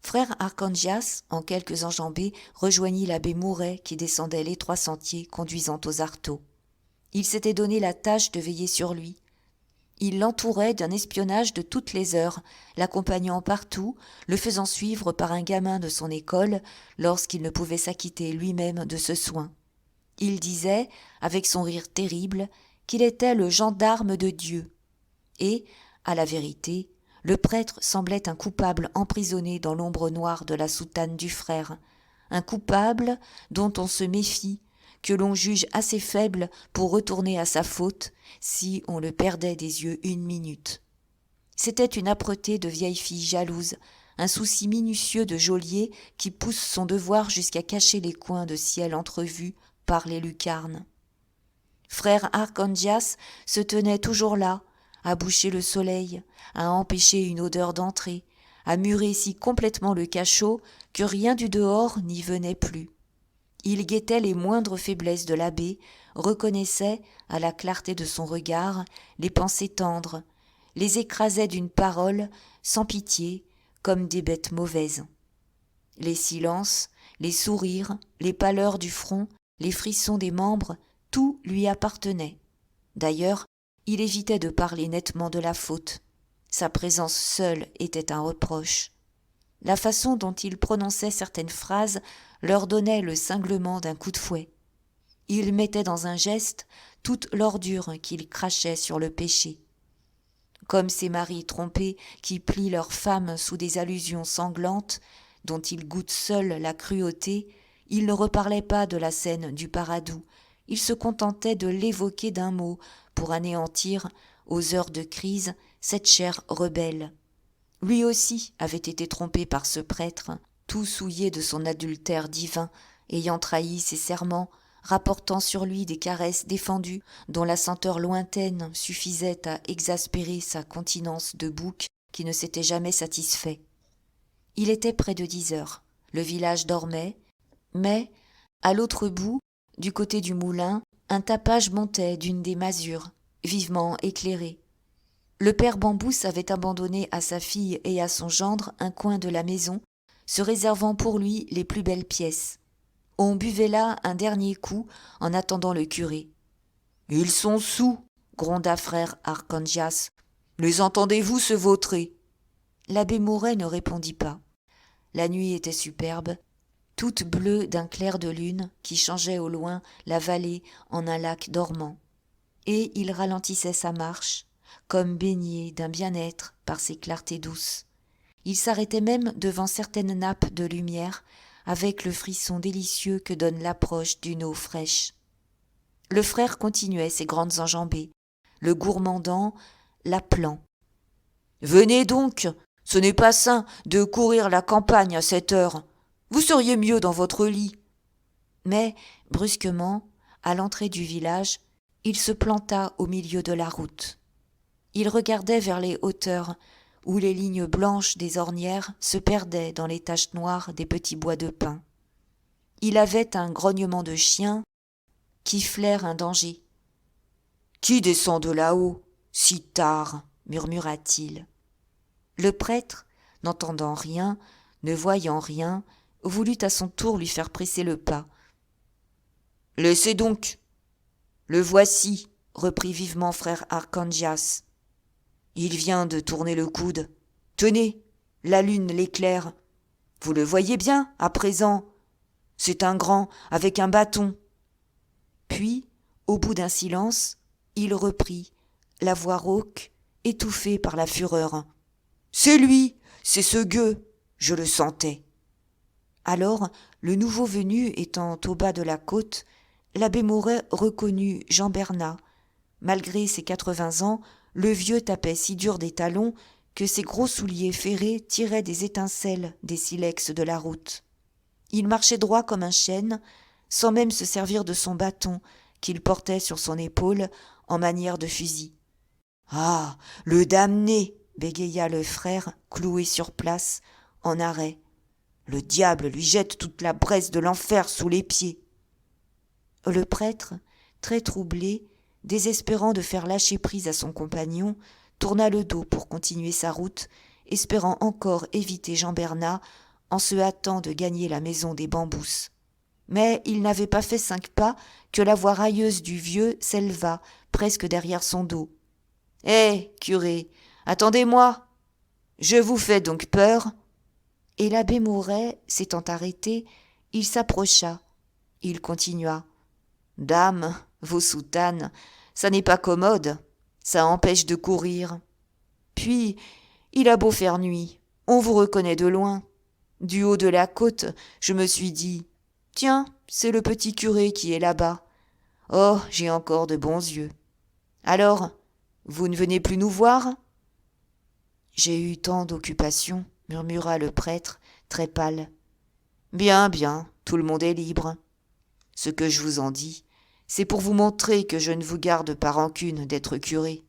Frère Arcondias, en quelques enjambées, rejoignit l'abbé Mouret qui descendait l'étroit sentier conduisant aux Artaud. Il s'était donné la tâche de veiller sur lui. Il l'entourait d'un espionnage de toutes les heures, l'accompagnant partout, le faisant suivre par un gamin de son école lorsqu'il ne pouvait s'acquitter lui-même de ce soin. Il disait, avec son rire terrible, qu'il était le gendarme de Dieu. Et, à la vérité, le prêtre semblait un coupable emprisonné dans l'ombre noire de la soutane du frère, un coupable dont on se méfie, que l'on juge assez faible pour retourner à sa faute si on le perdait des yeux 1 minute. C'était une âpreté de vieille fille jalouse, un souci minutieux de geôlier qui pousse son devoir jusqu'à cacher les coins de ciel entrevus par les lucarnes. Frère Arcondias se tenait toujours là, à boucher le soleil, à empêcher une odeur d'entrée, à murer si complètement le cachot que rien du dehors n'y venait plus. Il guettait les moindres faiblesses de l'abbé, reconnaissait, à la clarté de son regard, les pensées tendres, les écrasait d'une parole, sans pitié, comme des bêtes mauvaises. Les silences, les sourires, les pâleurs du front, les frissons des membres, tout lui appartenait. D'ailleurs, il évitait de parler nettement de la faute. Sa présence seule était un reproche. La façon dont il prononçait certaines phrases leur donnait le cinglement d'un coup de fouet. Il mettait dans un geste toute l'ordure qu'il crachait sur le péché. Comme ces maris trompés qui plient leurs femmes sous des allusions sanglantes, dont ils goûtent seuls la cruauté, il ne reparlait pas de la scène du Paradou, il se contentait de l'évoquer d'un mot pour anéantir, aux heures de crise, cette chair rebelle. Lui aussi avait été trompé par ce prêtre, tout souillé de son adultère divin, ayant trahi ses serments, rapportant sur lui des caresses défendues dont la senteur lointaine suffisait à exaspérer sa continence de bouc qui ne s'était jamais satisfait. Il était près de 10 heures. Le village dormait, mais, à l'autre bout, du côté du moulin, un tapage montait d'une des masures, vivement éclairé. Le père Bambousse avait abandonné à sa fille et à son gendre un coin de la maison, se réservant pour lui les plus belles pièces. On buvait là un dernier coup en attendant le curé. « Ils sont saouls !» gronda frère Arcangias. « Les entendez-vous se vautrer ?» L'abbé Mouret ne répondit pas. La nuit était superbe, toute bleue d'un clair de lune qui changeait au loin la vallée en un lac dormant. Et il ralentissait sa marche, comme baigné d'un bien-être par ses clartés douces. Il s'arrêtait même devant certaines nappes de lumière, avec le frisson délicieux que donne l'approche d'une eau fraîche. Le frère continuait ses grandes enjambées, le gourmandant, l'appelant. « Venez donc, ce n'est pas sain de courir la campagne à cette heure. Vous seriez mieux dans votre lit. » Mais, brusquement, à l'entrée du village, il se planta au milieu de la route. Il regardait vers les hauteurs, où les lignes blanches des ornières se perdaient dans les taches noires des petits bois de pin. Il avait un grognement de chien qui flaire un danger. « Qui descend de là-haut, si tard ?» murmura-t-il. Le prêtre, n'entendant rien, ne voyant rien, voulut à son tour lui faire presser le pas. « Laissez donc. Le voici, » reprit vivement frère Arcangias. « Il vient de tourner le coude. Tenez, la lune l'éclaire. Vous le voyez bien, à présent. C'est un grand, avec un bâton. » Puis, au bout d'un silence, il reprit, la voix rauque, étouffée par la fureur. « C'est lui, c'est ce gueux, je le sentais. » Alors, le nouveau venu étant au bas de la côte, l'abbé Mouret reconnut Jean Bernat. Malgré ses 80 ans, le vieux tapait si dur des talons que ses gros souliers ferrés tiraient des étincelles des silex de la route. Il marchait droit comme un chêne, sans même se servir de son bâton qu'il portait sur son épaule en manière de fusil. « Ah, le damné !» bégaya le frère, cloué sur place, en arrêt. « Le diable lui jette toute la braise de l'enfer sous les pieds. » Le prêtre, très troublé, désespérant de faire lâcher prise à son compagnon, tourna le dos pour continuer sa route, espérant encore éviter Jean Bernat en se hâtant de gagner la maison des Bambousses. Mais il n'avait pas fait 5 pas que la voix railleuse du vieux s'éleva presque derrière son dos. « Hé, curé, attendez-moi. Je vous fais donc peur ?» Et l'abbé Mouret s'étant arrêté, il s'approcha. Il continua. « Dame, vos soutanes, ça n'est pas commode, ça empêche de courir. Puis, il a beau faire nuit, on vous reconnaît de loin. Du haut de la côte, je me suis dit, tiens, c'est le petit curé qui est là-bas. Oh, j'ai encore de bons yeux. Alors, vous ne venez plus nous voir ? » « J'ai eu tant d'occupations, » murmura le prêtre, très pâle. « Bien, bien, tout le monde est libre. Ce que je vous en dis, c'est pour vous montrer que je ne vous garde pas rancune d'être curé.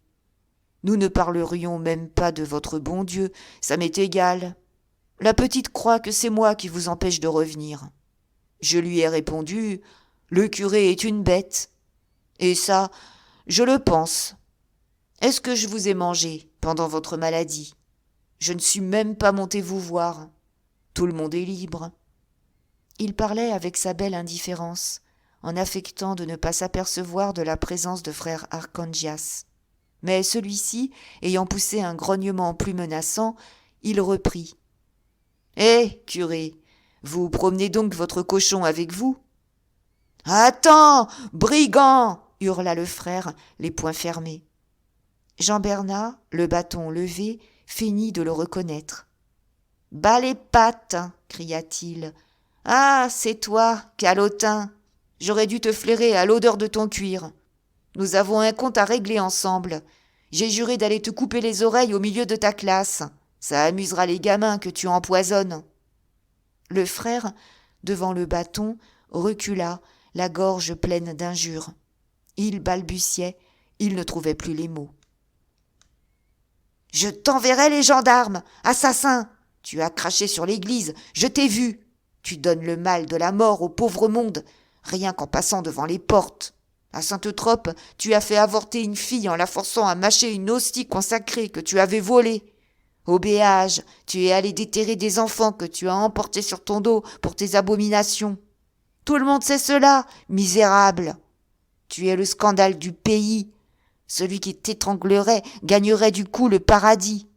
Nous ne parlerions même pas de votre bon Dieu, ça m'est égal. La petite croit que c'est moi qui vous empêche de revenir. Je lui ai répondu, le curé est une bête. Et ça, je le pense. Est-ce que je vous ai mangé pendant votre maladie ? Je ne suis même pas monté vous voir. Tout le monde est libre. » Il parlait avec sa belle indifférence, en affectant de ne pas s'apercevoir de la présence de frère Arcangias. Mais celui-ci, ayant poussé un grognement plus menaçant, il reprit. « Hé, curé, vous promenez donc votre cochon avec vous ?»« Attends, brigand !» hurla le frère, les poings fermés. Jean Bernat, le bâton levé, feignit de le reconnaître. « Bas les pattes !» cria-t-il. « Ah, c'est toi, calotin ! J'aurais dû te flairer à l'odeur de ton cuir. Nous avons un compte à régler ensemble. J'ai juré d'aller te couper les oreilles au milieu de ta classe. Ça amusera les gamins que tu empoisonnes. » Le frère, devant le bâton, recula, la gorge pleine d'injures. Il balbutiait, il ne trouvait plus les mots. « Je t'enverrai les gendarmes, assassin ! Tu as craché sur l'église, je t'ai vu. Tu donnes le mal de la mort au pauvre monde, rien qu'en passant devant les portes. À Sainte-Trope, tu as fait avorter une fille en la forçant à mâcher une hostie consacrée que tu avais volée. Au Béage, tu es allé déterrer des enfants que tu as emportés sur ton dos pour tes abominations. Tout le monde sait cela, misérable. Tu es le scandale du pays. Celui qui t'étranglerait gagnerait du coup le paradis. »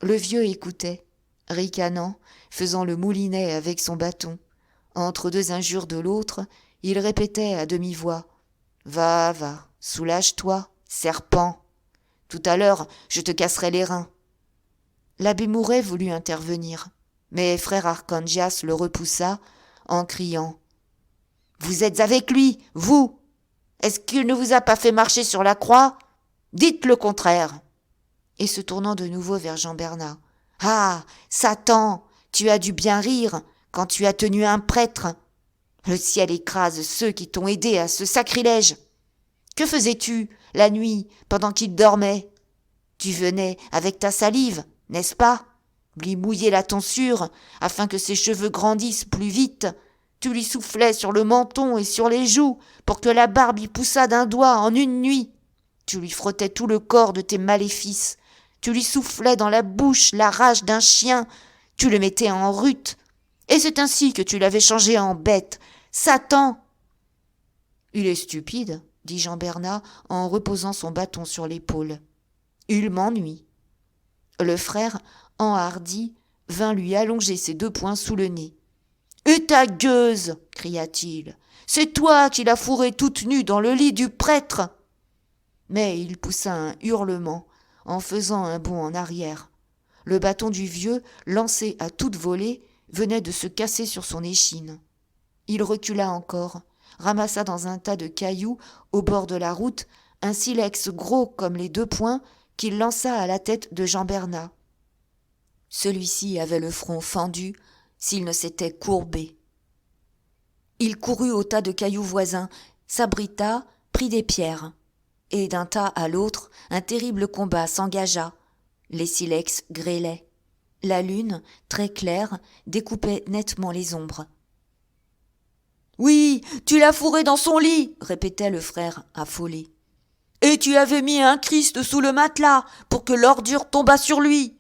Le vieux écoutait, ricanant, faisant le moulinet avec son bâton. Entre deux injures de l'autre, il répétait à demi-voix « Va, va, soulage-toi, serpent. Tout à l'heure, je te casserai les reins. » L'abbé Mouret voulut intervenir, mais frère Arcangias le repoussa en criant « Vous êtes avec lui, vous! Est-ce qu'il ne vous a pas fait marcher sur la croix? Dites le contraire !» Et se tournant de nouveau vers Jean Bernat. « Ah, Satan, tu as dû bien rire quand tu as tenu un prêtre. Le ciel écrase ceux qui t'ont aidé à ce sacrilège. Que faisais-tu la nuit pendant qu'il dormait? Tu venais avec ta salive, n'est-ce pas? Lui mouiller la tonsure afin que ses cheveux grandissent plus vite. Tu lui soufflais sur le menton et sur les joues pour que la barbe y poussât d'un doigt en une nuit. Tu lui frottais tout le corps de tes maléfices. Tu lui soufflais dans la bouche la rage d'un chien. Tu le mettais en rute. Et c'est ainsi que tu l'avais changé en bête. Satan! » « Il est stupide, » dit Jean Bernat en reposant son bâton sur l'épaule. « Il m'ennuie. » Le frère, enhardi, vint lui allonger ses deux poings sous le nez. « Et ta gueuse !» cria-t-il. « C'est toi qui l'as fourrée toute nue dans le lit du prêtre !» Mais il poussa un hurlement en faisant un bond en arrière. Le bâton du vieux, lancé à toute volée, venait de se casser sur son échine. Il recula encore, ramassa dans un tas de cailloux au bord de la route un silex gros comme les deux poings qu'il lança à la tête de Jean Bernat. Celui-ci avait le front fendu s'il ne s'était courbé. Il courut au tas de cailloux voisins, s'abrita, prit des pierres. Et d'un tas à l'autre, un terrible combat s'engagea. Les silex grêlaient. La lune, très claire, découpait nettement les ombres. « Oui, tu l'as fourré dans son lit !» répétait le frère affolé. « Et tu avais mis un Christ sous le matelas pour que l'ordure tombât sur lui.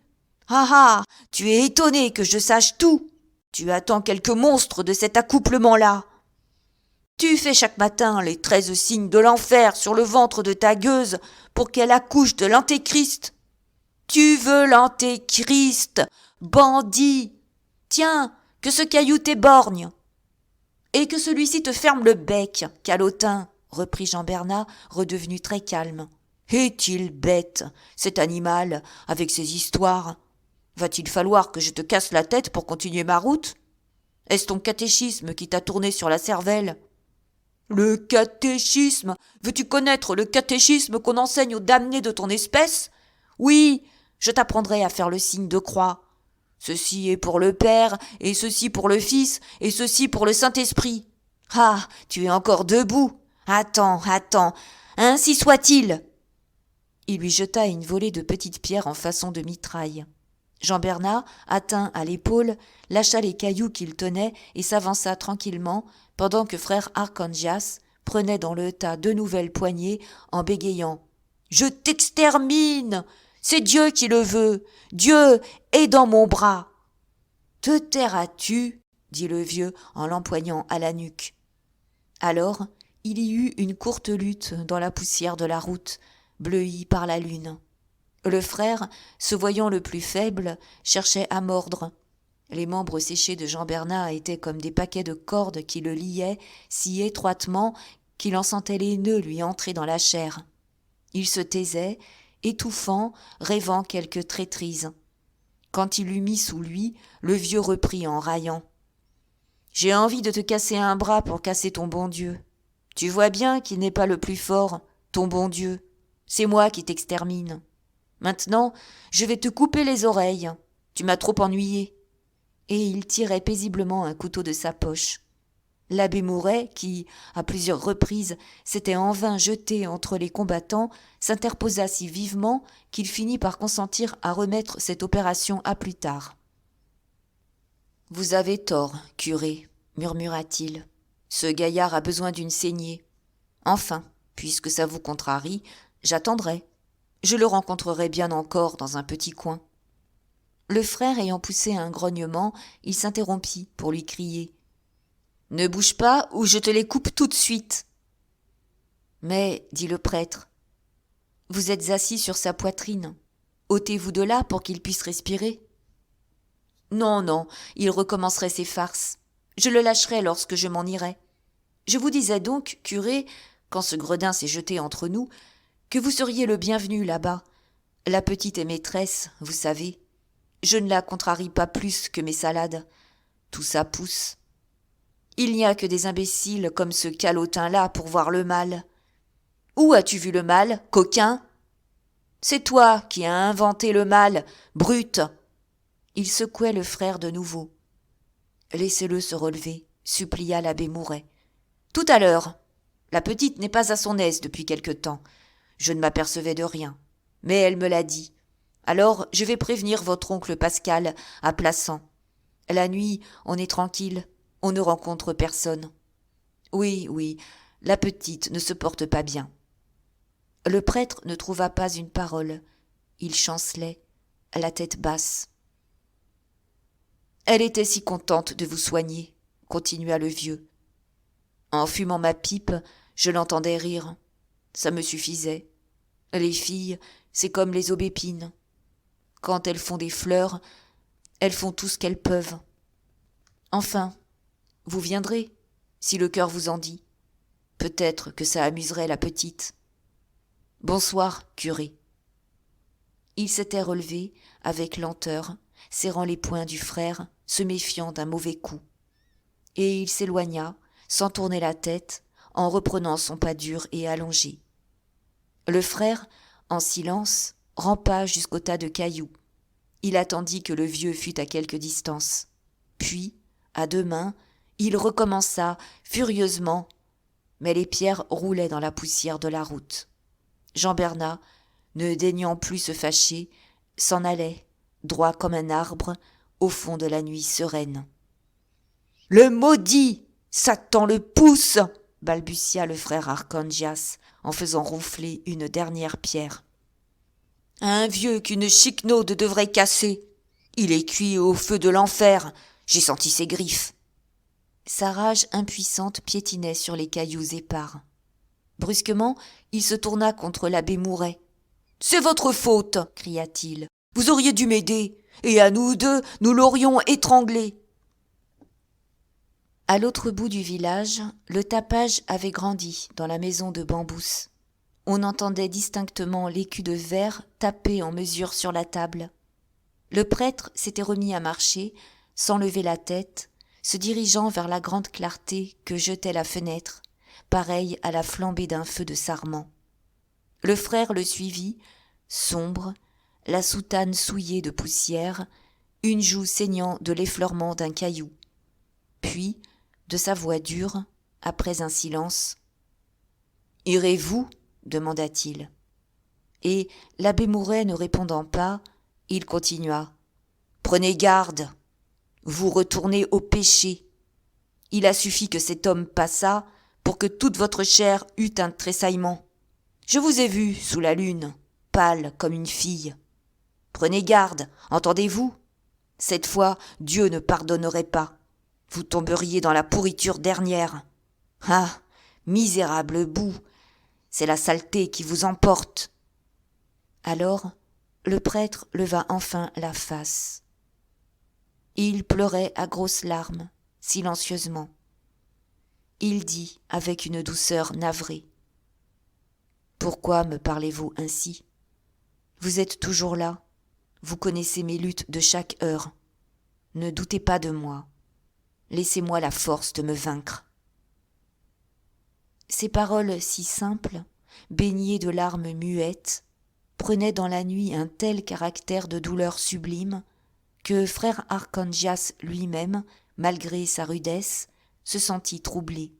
Ah ah, tu es étonné que je sache tout. Tu attends quelque monstre de cet accouplement-là. Tu fais chaque matin les 13 signes de l'enfer sur le ventre de ta gueuse pour qu'elle accouche de l'antéchrist. Tu veux l'antéchrist, bandit. Tiens, que ce caillou t'éborgne. Et que celui-ci te ferme le bec, calotin, reprit Jean Bernat, redevenu très calme. Est-il bête, cet animal, avec ses histoires? Va-t-il falloir que je te casse la tête pour continuer ma route? Est-ce ton catéchisme qui t'a tourné sur la cervelle? Le catéchisme? Veux-tu connaître le catéchisme qu'on enseigne aux damnés de ton espèce? Oui, je t'apprendrai à faire le signe de croix. Ceci est pour le Père, et ceci pour le Fils, et ceci pour le Saint-Esprit. Ah, tu es encore debout. Attends, ainsi soit-il. Il lui jeta une volée de petites pierres en façon de mitraille. Jean Bernat, atteint à l'épaule, lâcha les cailloux qu'il tenait et s'avança tranquillement, pendant que frère Arcangias prenait dans le tas de nouvelles poignées en bégayant « Je t'extermine! C'est Dieu qui le veut! Dieu est dans mon bras !»« Te tairas-tu » dit le vieux en l'empoignant à la nuque. Alors, il y eut une courte lutte dans la poussière de la route, bleuie par la lune. Le frère, se voyant le plus faible, cherchait à mordre. Les membres séchés de Jean Bernat étaient comme des paquets de cordes qui le liaient si étroitement qu'il en sentait les nœuds lui entrer dans la chair. Il se taisait, étouffant, rêvant quelque traîtrise. Quand il l'eut mis sous lui, le vieux reprit en raillant. « J'ai envie de te casser un bras pour casser ton bon Dieu. Tu vois bien qu'il n'est pas le plus fort, ton bon Dieu. C'est moi qui t'extermine. Maintenant, je vais te couper les oreilles. Tu m'as trop ennuyé. » Et il tirait paisiblement un couteau de sa poche. L'abbé Mouret, qui, à plusieurs reprises, s'était en vain jeté entre les combattants, s'interposa si vivement qu'il finit par consentir à remettre cette opération à plus tard. « Vous avez tort, curé, murmura-t-il. Ce gaillard a besoin d'une saignée. Enfin, puisque ça vous contrarie, j'attendrai. Je le rencontrerai bien encore dans un petit coin. » Le frère ayant poussé un grognement, il s'interrompit pour lui crier « Ne bouge pas ou je te les coupe tout de suite !» « Mais, dit le prêtre, vous êtes assis sur sa poitrine. Ôtez-vous de là pour qu'il puisse respirer. » « Non, non, il recommencerait ses farces. Je le lâcherai lorsque je m'en irai. Je vous disais donc, curé, quand ce gredin s'est jeté entre nous, que vous seriez le bienvenu là-bas. La petite est maîtresse, vous savez. Je ne la contrarie pas plus que mes salades. Tout ça pousse. Il n'y a que des imbéciles comme ce calotin-là pour voir le mal. Où as-tu vu le mal, coquin ? C'est toi qui as inventé le mal, brute !» Il secouait le frère de nouveau. « Laissez-le se relever, » supplia l'abbé Mouret. « Tout à l'heure. La petite n'est pas à son aise depuis quelque temps. Je ne m'apercevais de rien. Mais elle me l'a dit. Alors je vais prévenir votre oncle Pascal à Plassans. La nuit, on est tranquille, on ne rencontre personne. Oui, oui, la petite ne se porte pas bien. » Le prêtre ne trouva pas une parole. Il chancelait, la tête basse. « Elle était si contente de vous soigner, » continua le vieux. « En fumant ma pipe, je l'entendais rire. Ça me suffisait. Les filles, c'est comme les aubépines. Quand elles font des fleurs, elles font tout ce qu'elles peuvent. Enfin, vous viendrez, si le cœur vous en dit. Peut-être que ça amuserait la petite. Bonsoir, curé. » Il s'était relevé avec lenteur, serrant les poings du frère, se méfiant d'un mauvais coup. Et il s'éloigna, sans tourner la tête, en reprenant son pas dur et allongé. Le frère, en silence, rampa jusqu'au tas de cailloux. Il attendit que le vieux fût à quelque distance. Puis, à deux mains, il recommença furieusement, mais les pierres roulaient dans la poussière de la route. Jean Bernat, ne daignant plus se fâcher, s'en allait, droit comme un arbre, au fond de la nuit sereine. « Le maudit ! Satan le pousse !» balbutia le frère Archangias, en faisant ronfler une dernière pierre. « Un vieux qu'une chiquenaude devrait casser. Il est cuit au feu de l'enfer. J'ai senti ses griffes. » Sa rage impuissante piétinait sur les cailloux épars. Brusquement, il se tourna contre l'abbé Mouret. « C'est votre faute !» cria-t-il. « Vous auriez dû m'aider, et à nous deux, nous l'aurions étranglé. » À l'autre bout du village, le tapage avait grandi dans la maison de Bambous. On entendait distinctement l'écu de verre taper en mesure sur la table. Le prêtre s'était remis à marcher, sans lever la tête, se dirigeant vers la grande clarté que jetait la fenêtre, pareille à la flambée d'un feu de sarment. Le frère le suivit, sombre, la soutane souillée de poussière, une joue saignant de l'effleurement d'un caillou. Puis, de sa voix dure, après un silence, « Irez-vous » demanda-t-il. Et, l'abbé Mouret ne répondant pas, il continua, « Prenez garde, vous retournez au péché. Il a suffi que cet homme passât pour que toute votre chair eût un tressaillement. Je vous ai vu sous la lune, pâle comme une fille. Prenez garde, entendez-vous ? Cette fois, Dieu ne pardonnerait pas. Vous tomberiez dans la pourriture dernière. Ah, misérable boue, c'est la saleté qui vous emporte. » Alors, le prêtre leva enfin la face. Il pleurait à grosses larmes, silencieusement. Il dit avec une douceur navrée, « Pourquoi me parlez-vous ainsi ? Vous êtes toujours là, vous connaissez mes luttes de chaque heure. Ne doutez pas de moi. Laissez-moi la force de me vaincre. » Ces paroles si simples, baignées de larmes muettes, prenaient dans la nuit un tel caractère de douleur sublime que frère Archangias lui-même, malgré sa rudesse, se sentit troublé.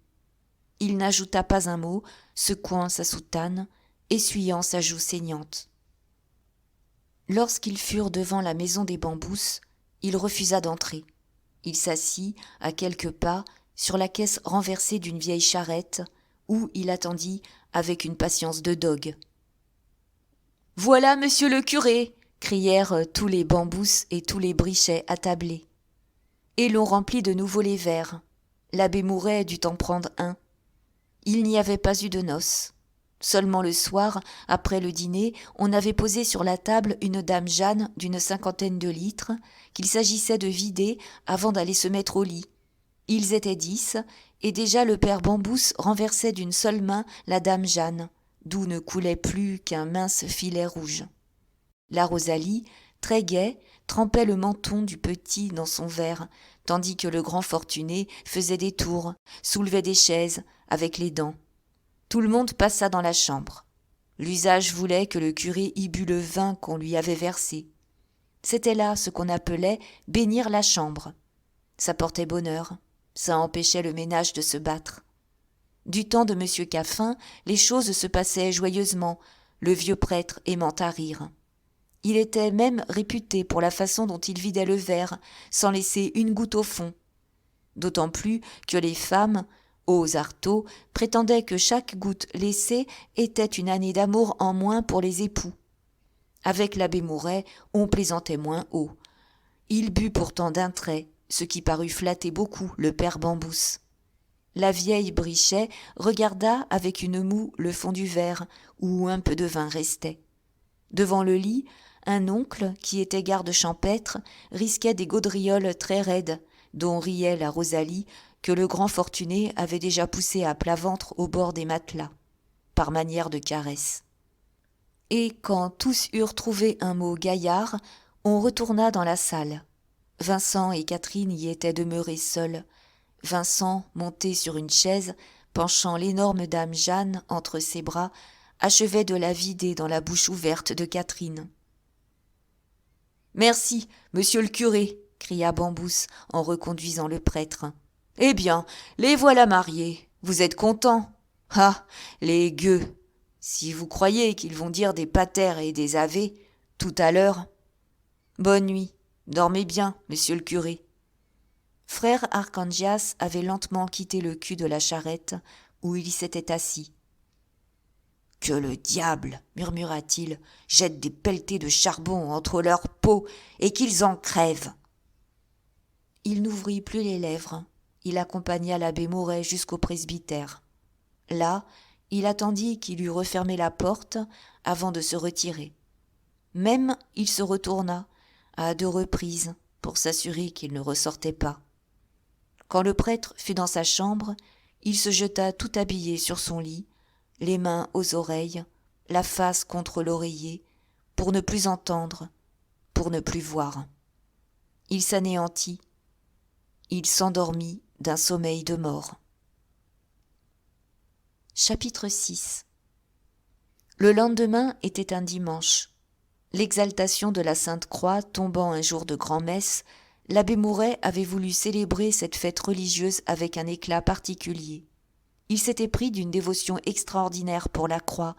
Il n'ajouta pas un mot, secouant sa soutane, essuyant sa joue saignante. Lorsqu'ils furent devant la maison des Bambous, il refusa d'entrer. Il s'assit, à quelques pas, sur la caisse renversée d'une vieille charrette, où il attendit avec une patience de dogue. « Voilà monsieur le curé !» crièrent tous les bambous et tous les brichets attablés. Et l'on remplit de nouveau les verres. L'abbé Mouret dut en prendre un. Il n'y avait pas eu de noces. Seulement le soir, après le dîner, on avait posé sur la table une dame Jeanne d'une 50aine de litres, qu'il s'agissait de vider avant d'aller se mettre au lit. Ils étaient 10, et déjà le père Bambous renversait d'une seule main la dame Jeanne, d'où ne coulait plus qu'un mince filet rouge. La Rosalie, très gaie, trempait le menton du petit dans son verre, tandis que le grand Fortuné faisait des tours, soulevait des chaises, avec les dents. Tout le monde passa dans la chambre. L'usage voulait que le curé y bût le vin qu'on lui avait versé. C'était là ce qu'on appelait bénir la chambre. Ça portait bonheur, ça empêchait le ménage de se battre. Du temps de M. Caffin, les choses se passaient joyeusement, le vieux prêtre aimant à rire. Il était même réputé pour la façon dont il vidait le verre, sans laisser une goutte au fond. D'autant plus que les femmes, aux arceaux, prétendaient que chaque goutte laissée était une année d'amour en moins pour les époux. Avec l'abbé Mouret, on plaisantait moins haut. Il but pourtant d'un trait, ce qui parut flatter beaucoup le père Bambous. La vieille Brichet regarda avec une moue le fond du verre, où un peu de vin restait. Devant le lit, un oncle, qui était garde champêtre, risquait des gaudrioles très raides, dont riait la Rosalie, que le grand Fortuné avait déjà poussé à plat ventre au bord des matelas, par manière de caresse. Et quand tous eurent trouvé un mot gaillard, on retourna dans la salle. Vincent et Catherine y étaient demeurés seuls. Vincent, monté sur une chaise, penchant l'énorme dame Jeanne entre ses bras, achevait de la vider dans la bouche ouverte de Catherine. « Merci, monsieur le curé !» cria Bambous en reconduisant le prêtre. « Eh bien, les voilà mariés. Vous êtes contents ? Ah, les gueux ! Si vous croyez qu'ils vont dire des pater et des ave tout à l'heure. Bonne nuit. Dormez bien, monsieur le curé. » Frère Arcangias avait lentement quitté le cul de la charrette où il s'était assis. « Que le diable, murmura-t-il, jette des pelletées de charbon entre leurs peaux et qu'ils en crèvent. » Il n'ouvrit plus les lèvres. Il accompagna l'abbé Mouret jusqu'au presbytère. Là, il attendit qu'il eût refermé la porte avant de se retirer. Même il se retourna à 2 reprises pour s'assurer qu'il ne ressortait pas. Quand le prêtre fut dans sa chambre, il se jeta tout habillé sur son lit, les mains aux oreilles, la face contre l'oreiller, pour ne plus entendre, pour ne plus voir. Il s'anéantit, il s'endormit d'un sommeil de mort. Chapitre 6. Le lendemain était un dimanche. L'exaltation de la Sainte-Croix tombant un jour de grand-messe, l'abbé Mouret avait voulu célébrer cette fête religieuse avec un éclat particulier. Il s'était pris d'une dévotion extraordinaire pour la croix.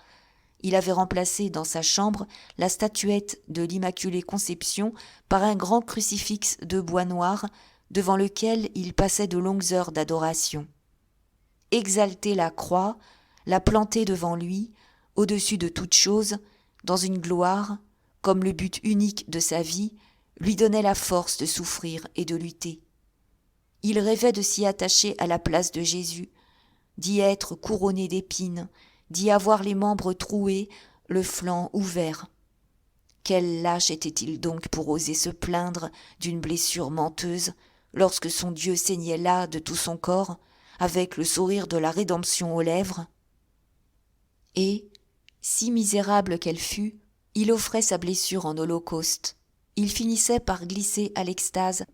Il avait remplacé dans sa chambre la statuette de l'Immaculée Conception par un grand crucifix de bois noir devant lequel il passait de longues heures d'adoration. Exalter la croix, la planter devant lui, au-dessus de toute chose, dans une gloire, comme le but unique de sa vie, lui donnait la force de souffrir et de lutter. Il rêvait de s'y attacher à la place de Jésus, d'y être couronné d'épines, d'y avoir les membres troués, le flanc ouvert. Quel lâche était-il donc pour oser se plaindre d'une blessure menteuse, lorsque son Dieu saignait là de tout son corps, avec le sourire de la rédemption aux lèvres ? Et, si misérable qu'elle fût, il offrait sa blessure en holocauste. Il finissait par glisser à l'extase,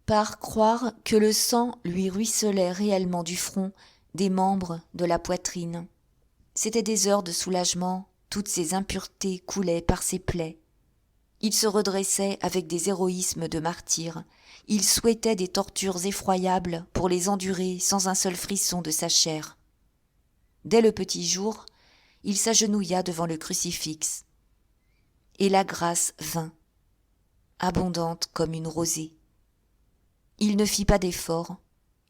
par croire que le sang lui ruisselait réellement du front, des membres, de la poitrine. C'étaient des heures de soulagement, toutes ces impuretés coulaient par ses plaies. Il se redressait avec des héroïsmes de martyr. Il souhaitait des tortures effroyables pour les endurer sans un seul frisson de sa chair. Dès le petit jour, il s'agenouilla devant le crucifix. Et la grâce vint, abondante comme une rosée. Il ne fit pas d'effort,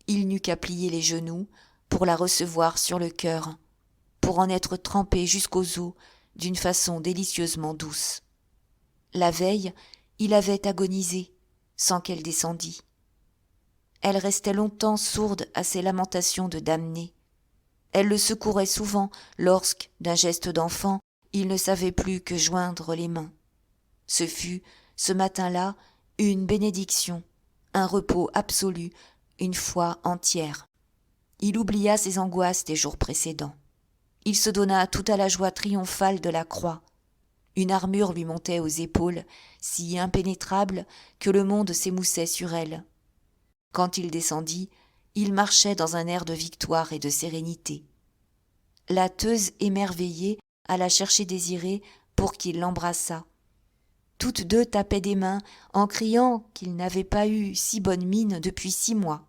il n'eut qu'à plier les genoux, pour la recevoir sur le cœur, pour en être trempé jusqu'aux os d'une façon délicieusement douce. La veille, il avait agonisé, sans qu'elle descendît. Elle restait longtemps sourde à ses lamentations de damné. Elle le secourait souvent lorsque, d'un geste d'enfant, il ne savait plus que joindre les mains. Ce fut, ce matin-là, une bénédiction, un repos absolu, une foi entière. Il oublia ses angoisses des jours précédents. Il se donna tout à la joie triomphale de la croix. Une armure lui montait aux épaules, si impénétrable que le monde s'émoussait sur elle. Quand il descendit, il marchait dans un air de victoire et de sérénité. La Teuse, émerveillée, alla chercher Désiré pour qu'il l'embrassât. Toutes deux tapaient des mains en criant qu'ils n'avaient pas eu si bonne mine depuis 6 mois.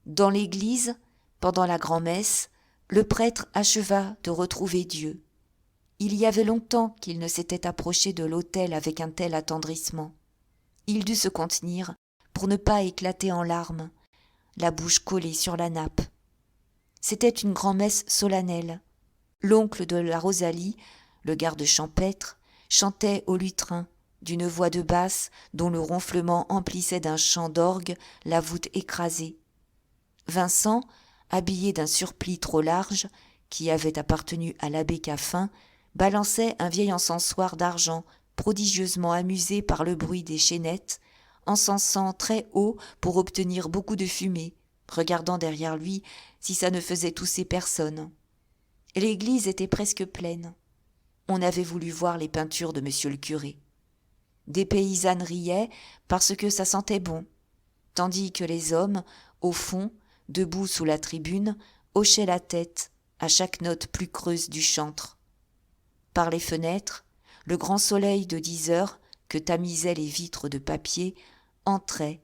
Dans l'église, pendant la grand-messe, le prêtre acheva de retrouver Dieu. Il y avait longtemps qu'il ne s'était approché de l'autel avec un tel attendrissement. Il dut se contenir pour ne pas éclater en larmes, la bouche collée sur la nappe. C'était une grand-messe solennelle. L'oncle de la Rosalie, le garde champêtre, chantait au lutrin, d'une voix de basse dont le ronflement emplissait d'un chant d'orgue la voûte écrasée. Vincent, habillé d'un surplis trop large, qui avait appartenu à l'abbé Caffin, balançait un vieil encensoir d'argent, prodigieusement amusé par le bruit des chaînettes, encensant très haut pour obtenir beaucoup de fumée, regardant derrière lui si ça ne faisait tousser personne. L'église était presque pleine. On avait voulu voir les peintures de monsieur le curé. Des paysannes riaient parce que ça sentait bon, tandis que les hommes, au fond, debout sous la tribune, hochaient la tête à chaque note plus creuse du chantre. Par les fenêtres, le grand soleil de 10 heures que tamisaient les vitres de papier entrait,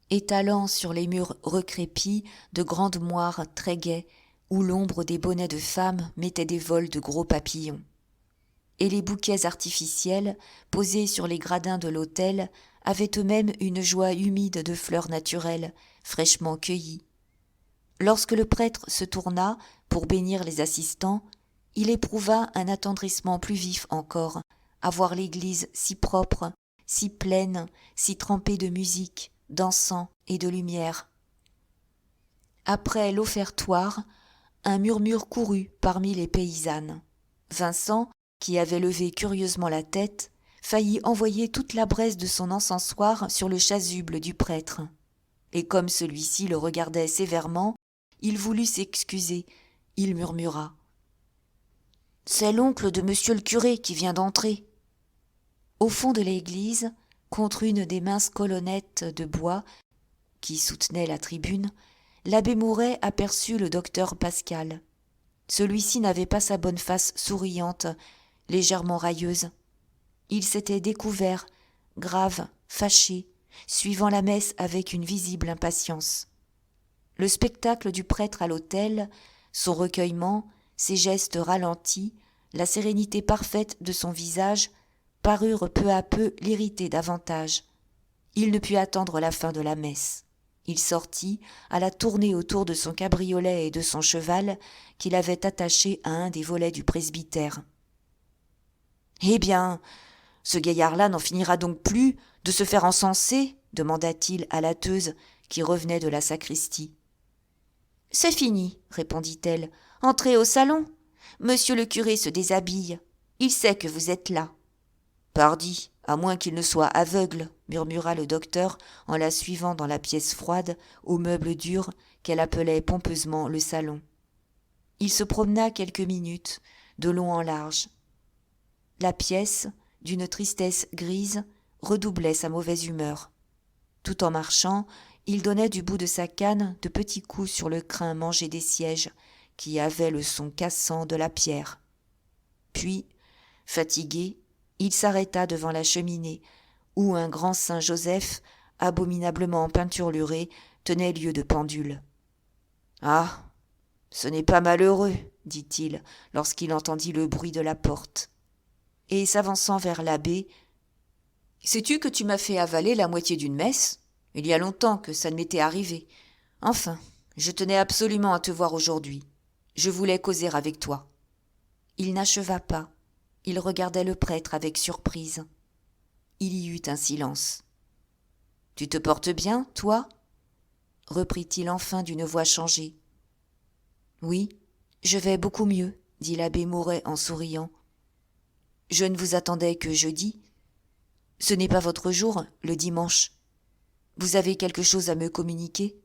étalant sur les murs recrépis de grandes moires très gaies où l'ombre des bonnets de femmes mettait des vols de gros papillons. Et les bouquets artificiels, posés sur les gradins de l'autel, avaient eux-mêmes une joie humide de fleurs naturelles, fraîchement cueillies. Lorsque le prêtre se tourna pour bénir les assistants, il éprouva un attendrissement plus vif encore, à voir l'église si propre, si pleine, si trempée de musique, d'encens et de lumière. Après l'offertoire, un murmure courut parmi les paysannes. Vincent, qui avait levé curieusement la tête, faillit envoyer toute la braise de son encensoir sur le chasuble du prêtre. Et comme celui-ci le regardait sévèrement, il voulut s'excuser. Il murmura : « C'est l'oncle de monsieur le curé qui vient d'entrer. » Au fond de l'église, contre une des minces colonnettes de bois qui soutenaient la tribune, l'abbé Mouret aperçut le docteur Pascal. Celui-ci n'avait pas sa bonne face souriante, légèrement railleuse. Il s'était découvert, grave, fâché, suivant la messe avec une visible impatience. Le spectacle du prêtre à l'autel, son recueillement, ses gestes ralentis, la sérénité parfaite de son visage parurent peu à peu l'irriter davantage. Il ne put attendre la fin de la messe. Il sortit, alla tourner autour de son cabriolet et de son cheval qu'il avait attaché à un des volets du presbytère. « Eh bien, ce gaillard-là n'en finira donc plus de se faire encenser ?» demanda-t-il à la Teuse qui revenait de la sacristie. « C'est fini, répondit-elle. Entrez au salon. Monsieur le curé se déshabille. Il sait que vous êtes là. » Pardi, à moins qu'il ne soit aveugle, murmura le docteur en la suivant dans la pièce froide, aux meubles durs, qu'elle appelait pompeusement le salon. Il se promena quelques minutes, de long en large. La pièce, d'une tristesse grise, redoublait sa mauvaise humeur. Tout en marchant, il donnait du bout de sa canne de petits coups sur le crin mangé des sièges, qui avaient le son cassant de la pierre. Puis, fatigué, il s'arrêta devant la cheminée, où un grand saint Joseph, abominablement peinturluré, tenait lieu de pendule. « Ah, ce n'est pas malheureux, dit-il, lorsqu'il entendit le bruit de la porte. Et s'avançant vers l'abbé, « Sais-tu que tu m'as fait avaler la moitié d'une messe ? Il y a longtemps que ça ne m'était arrivé. Enfin, Je tenais absolument à te voir aujourd'hui. Je voulais causer avec toi. » Il n'acheva pas. Il regardait le prêtre avec surprise. Il y eut un silence. « Tu te portes bien, toi ?» reprit-il enfin d'une voix changée. « Oui, je vais beaucoup mieux, » dit l'abbé Mouret en souriant. « Je ne vous attendais que jeudi. Ce n'est pas votre jour, le dimanche. Vous avez quelque chose à me communiquer ?»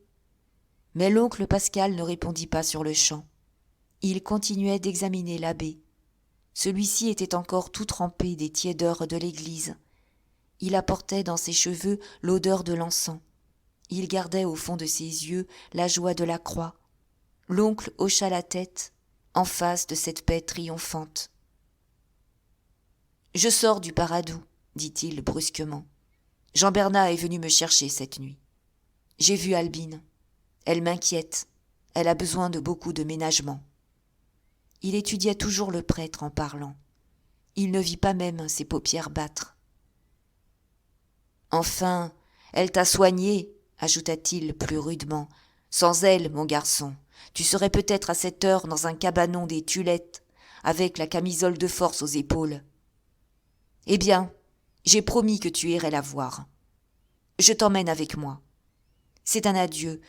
Mais l'oncle Pascal ne répondit pas sur le champ. Il continuait d'examiner l'abbé. Celui-ci était encore tout trempé des tiédeurs de l'église. Il apportait dans ses cheveux l'odeur de l'encens. Il gardait au fond de ses yeux la joie de la croix. L'oncle hocha la tête en face de cette paix triomphante. « Je sors du Paradou, » dit-il brusquement. « Jean-Bernat est venu me chercher cette nuit. J'ai vu Albine. Elle m'inquiète. Elle a besoin de beaucoup de ménagement. » Il étudiait toujours le prêtre en parlant. Il ne vit pas même ses paupières battre. « Enfin, elle t'a soigné, » ajouta-t-il plus rudement. « Sans elle, mon garçon, tu serais peut-être à cette heure dans un cabanon des Tulettes, avec la camisole de force aux épaules. Eh bien, j'ai promis que tu irais la voir. Je t'emmène avec moi. C'est un adieu.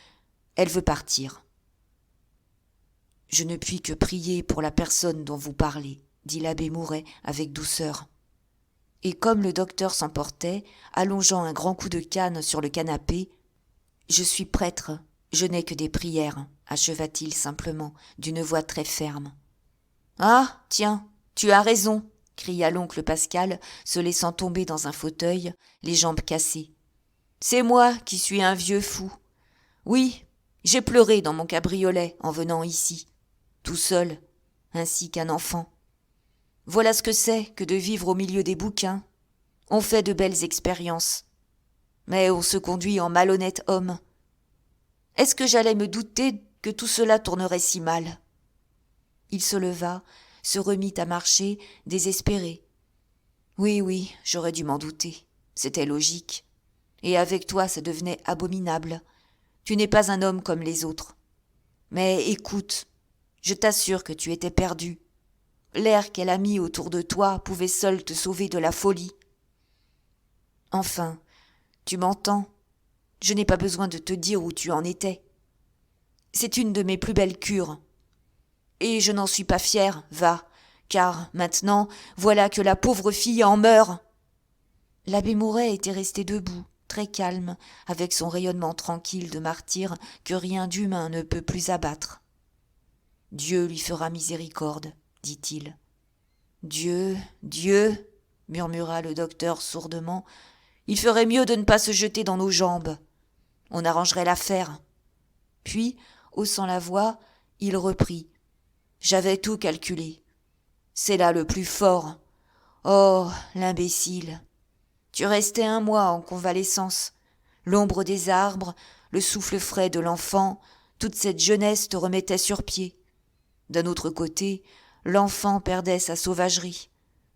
Elle veut partir. » « Je ne puis que prier pour la personne dont vous parlez, » dit l'abbé Mouret avec douceur. Et comme le docteur s'emportait, allongeant un grand coup de canne sur le canapé, « Je suis prêtre, je n'ai que des prières, » acheva-t-il simplement, d'une voix très ferme. « Ah, tiens, tu as raison, » cria l'oncle Pascal, se laissant tomber dans un fauteuil, les jambes cassées. « C'est moi qui suis un vieux fou. Oui, j'ai pleuré dans mon cabriolet en venant ici, tout seul, ainsi qu'un enfant. Voilà ce que c'est que de vivre au milieu des bouquins. On fait de belles expériences, mais on se conduit en malhonnête homme. Est-ce que j'allais me douter que tout cela tournerait si mal ?» Il se leva, se remit à marcher, désespéré. « Oui, j'aurais dû m'en douter. C'était logique. Et avec toi, ça devenait abominable. Tu n'es pas un homme comme les autres. Mais écoute, je t'assure que tu étais perdu. L'air qu'elle a mis autour de toi pouvait seul te sauver de la folie. Enfin, tu m'entends ? Je n'ai pas besoin de te dire où tu en étais. C'est une de mes plus belles cures. Et je n'en suis pas fière, va, car maintenant, voilà que la pauvre fille en meurt. » L'abbé Mouret était resté debout, très calme, avec son rayonnement tranquille de martyr que rien d'humain ne peut plus abattre. « Dieu lui fera miséricorde, » dit-il. « Dieu, Dieu, » murmura le docteur sourdement, « il ferait mieux de ne pas se jeter dans nos jambes. On arrangerait l'affaire. » Puis, haussant la voix, il reprit. « J'avais tout calculé. C'est là le plus fort. Oh, l'imbécile. Tu restais 1 mois en convalescence. L'ombre des arbres, le souffle frais de l'enfant, toute cette jeunesse te remettait sur pied. D'un autre côté, l'enfant perdait sa sauvagerie.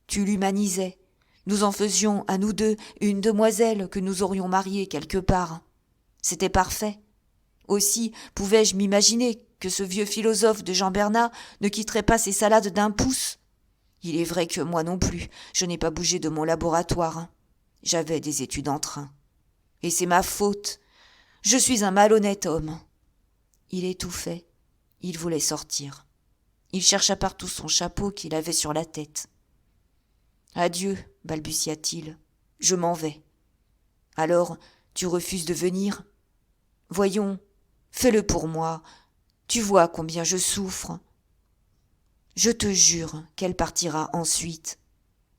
Tu l'humanisais. Nous en faisions à nous deux une demoiselle que nous aurions mariée quelque part. C'était parfait. Aussi pouvais-je m'imaginer que ce vieux philosophe de Jean-Bernat ne quitterait pas ses salades d'1 pouce. Il est vrai que moi non plus, je n'ai pas bougé de mon laboratoire. J'avais des études en train. Et c'est ma faute. Je suis un malhonnête homme. » Il étouffait. Il voulait sortir. Il chercha partout son chapeau qu'il avait sur la tête. « Adieu, » balbutia-t-il. « Je m'en vais. »« Alors, tu refuses de venir ? Voyons, fais-le pour moi. Tu vois combien je souffre. » Je te jure qu'elle partira ensuite.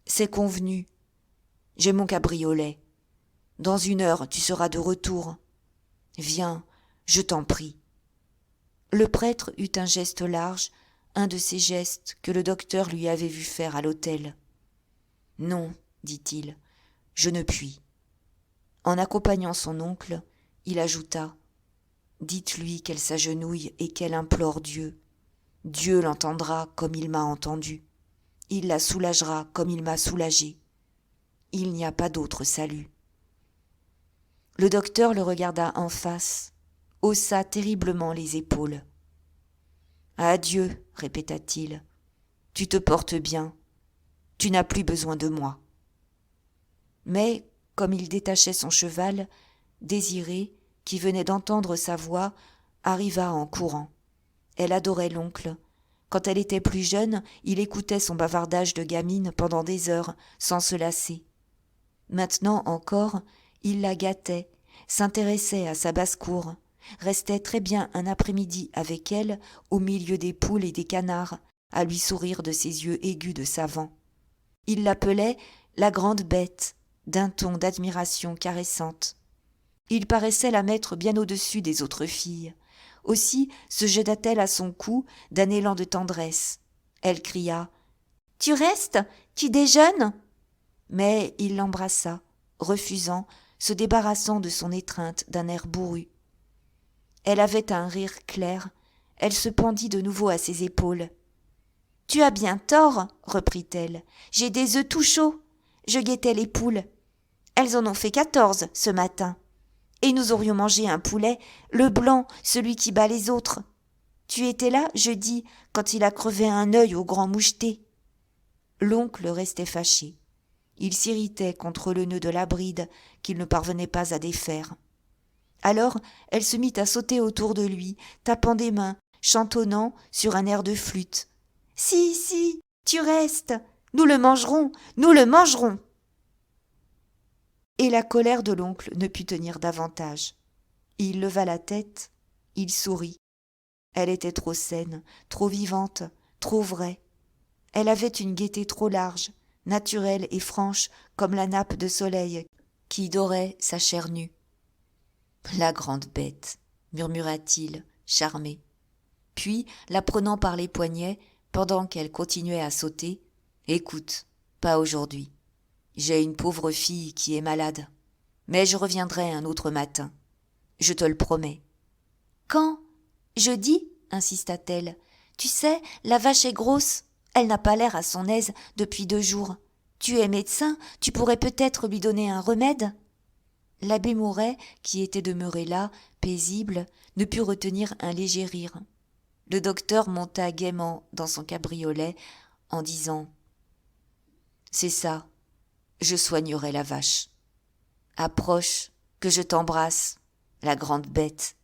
C'est convenu. J'ai mon cabriolet. Dans 1 heure, tu seras de retour. Viens, je t'en prie. Le prêtre eut un geste large, un de ces gestes que le docteur lui avait vu faire à l'hôtel. « Non, dit-il, je ne puis. » En accompagnant son oncle, il ajouta « Dites-lui qu'elle s'agenouille et qu'elle implore Dieu. Dieu l'entendra comme il m'a entendu. Il la soulagera comme il m'a soulagé. Il n'y a pas d'autre salut. » Le docteur le regarda en face, haussa terriblement les épaules. « Adieu, répéta-t-il, tu te portes bien, tu n'as plus besoin de moi. » Mais, comme il détachait son cheval, Désirée, qui venait d'entendre sa voix, arriva en courant. Elle adorait l'oncle. Quand elle était plus jeune, il écoutait son bavardage de gamine pendant des heures, sans se lasser. Maintenant encore, il la gâtait, s'intéressait à sa basse-cour, restait très bien un après-midi avec elle, au milieu des poules et des canards, à lui sourire de ses yeux aigus de savant. Il l'appelait la grande bête, d'un ton d'admiration caressante. Il paraissait la mettre bien au-dessus des autres filles. Aussi se jeta-t-elle à son cou d'un élan de tendresse. Elle cria « Tu restes ? Tu déjeunes ?» Mais il l'embrassa, refusant, se débarrassant de son étreinte d'un air bourru. Elle avait un rire clair, elle se pendit de nouveau à ses épaules. « Tu as bien tort, reprit-elle, j'ai des œufs tout chauds. Je guettais les poules. Elles en ont fait 14 ce matin. Et nous aurions mangé un poulet, le blanc, celui qui bat les autres. Tu étais là, jeudi, quand il a crevé un œil au grand moucheté. » L'oncle restait fâché. Il s'irritait contre le nœud de la bride qu'il ne parvenait pas à défaire. Alors elle se mit à sauter autour de lui, tapant des mains, chantonnant sur un air de flûte. « Si, si, tu restes, nous le mangerons, nous le mangerons !» Et la colère de l'oncle ne put tenir davantage. Il leva la tête, il sourit. Elle était trop saine, trop vivante, trop vraie. Elle avait une gaieté trop large, naturelle et franche comme la nappe de soleil qui dorait sa chair nue. « La grande bête !» murmura-t-il, charmé. Puis, la prenant par les poignets, pendant qu'elle continuait à sauter, « Écoute, pas aujourd'hui. J'ai une pauvre fille qui est malade, mais je reviendrai un autre matin. Je te le promets. »« Quand ? Jeudi ? » insista-t-elle. « Tu sais, la vache est grosse. Elle n'a pas l'air à son aise depuis 2 jours. Tu es médecin, tu pourrais peut-être lui donner un remède ?» L'abbé Mouret, qui était demeuré là, paisible, ne put retenir un léger rire. Le docteur monta gaiement dans son cabriolet en disant « C'est ça, je soignerai la vache. Approche, que je t'embrasse, la grande bête.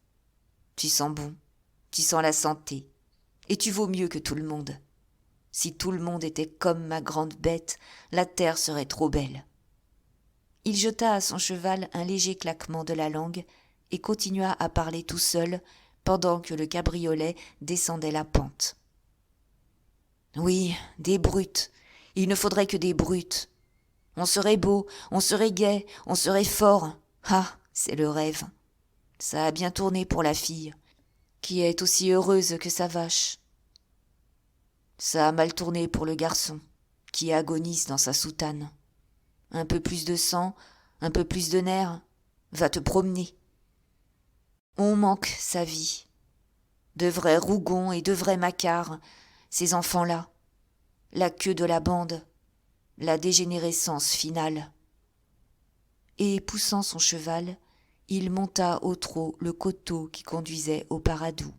Tu sens bon, tu sens la santé, et tu vaux mieux que tout le monde. Si tout le monde était comme ma grande bête, la terre serait trop belle. » Il jeta à son cheval un léger claquement de la langue et continua à parler tout seul pendant que le cabriolet descendait la pente. « Oui, des brutes, il ne faudrait que des brutes. On serait beau, on serait gai, on serait fort. Ah, c'est le rêve. Ça a bien tourné pour la fille, qui est aussi heureuse que sa vache. Ça a mal tourné pour le garçon, qui agonise dans sa soutane. Un peu plus de sang, un peu plus de nerfs, va te promener. On manque sa vie. De vrais rougons et de vrais macards, ces enfants-là. La queue de la bande, la dégénérescence finale. » Et poussant son cheval, il monta au trot le coteau qui conduisait au Paradou.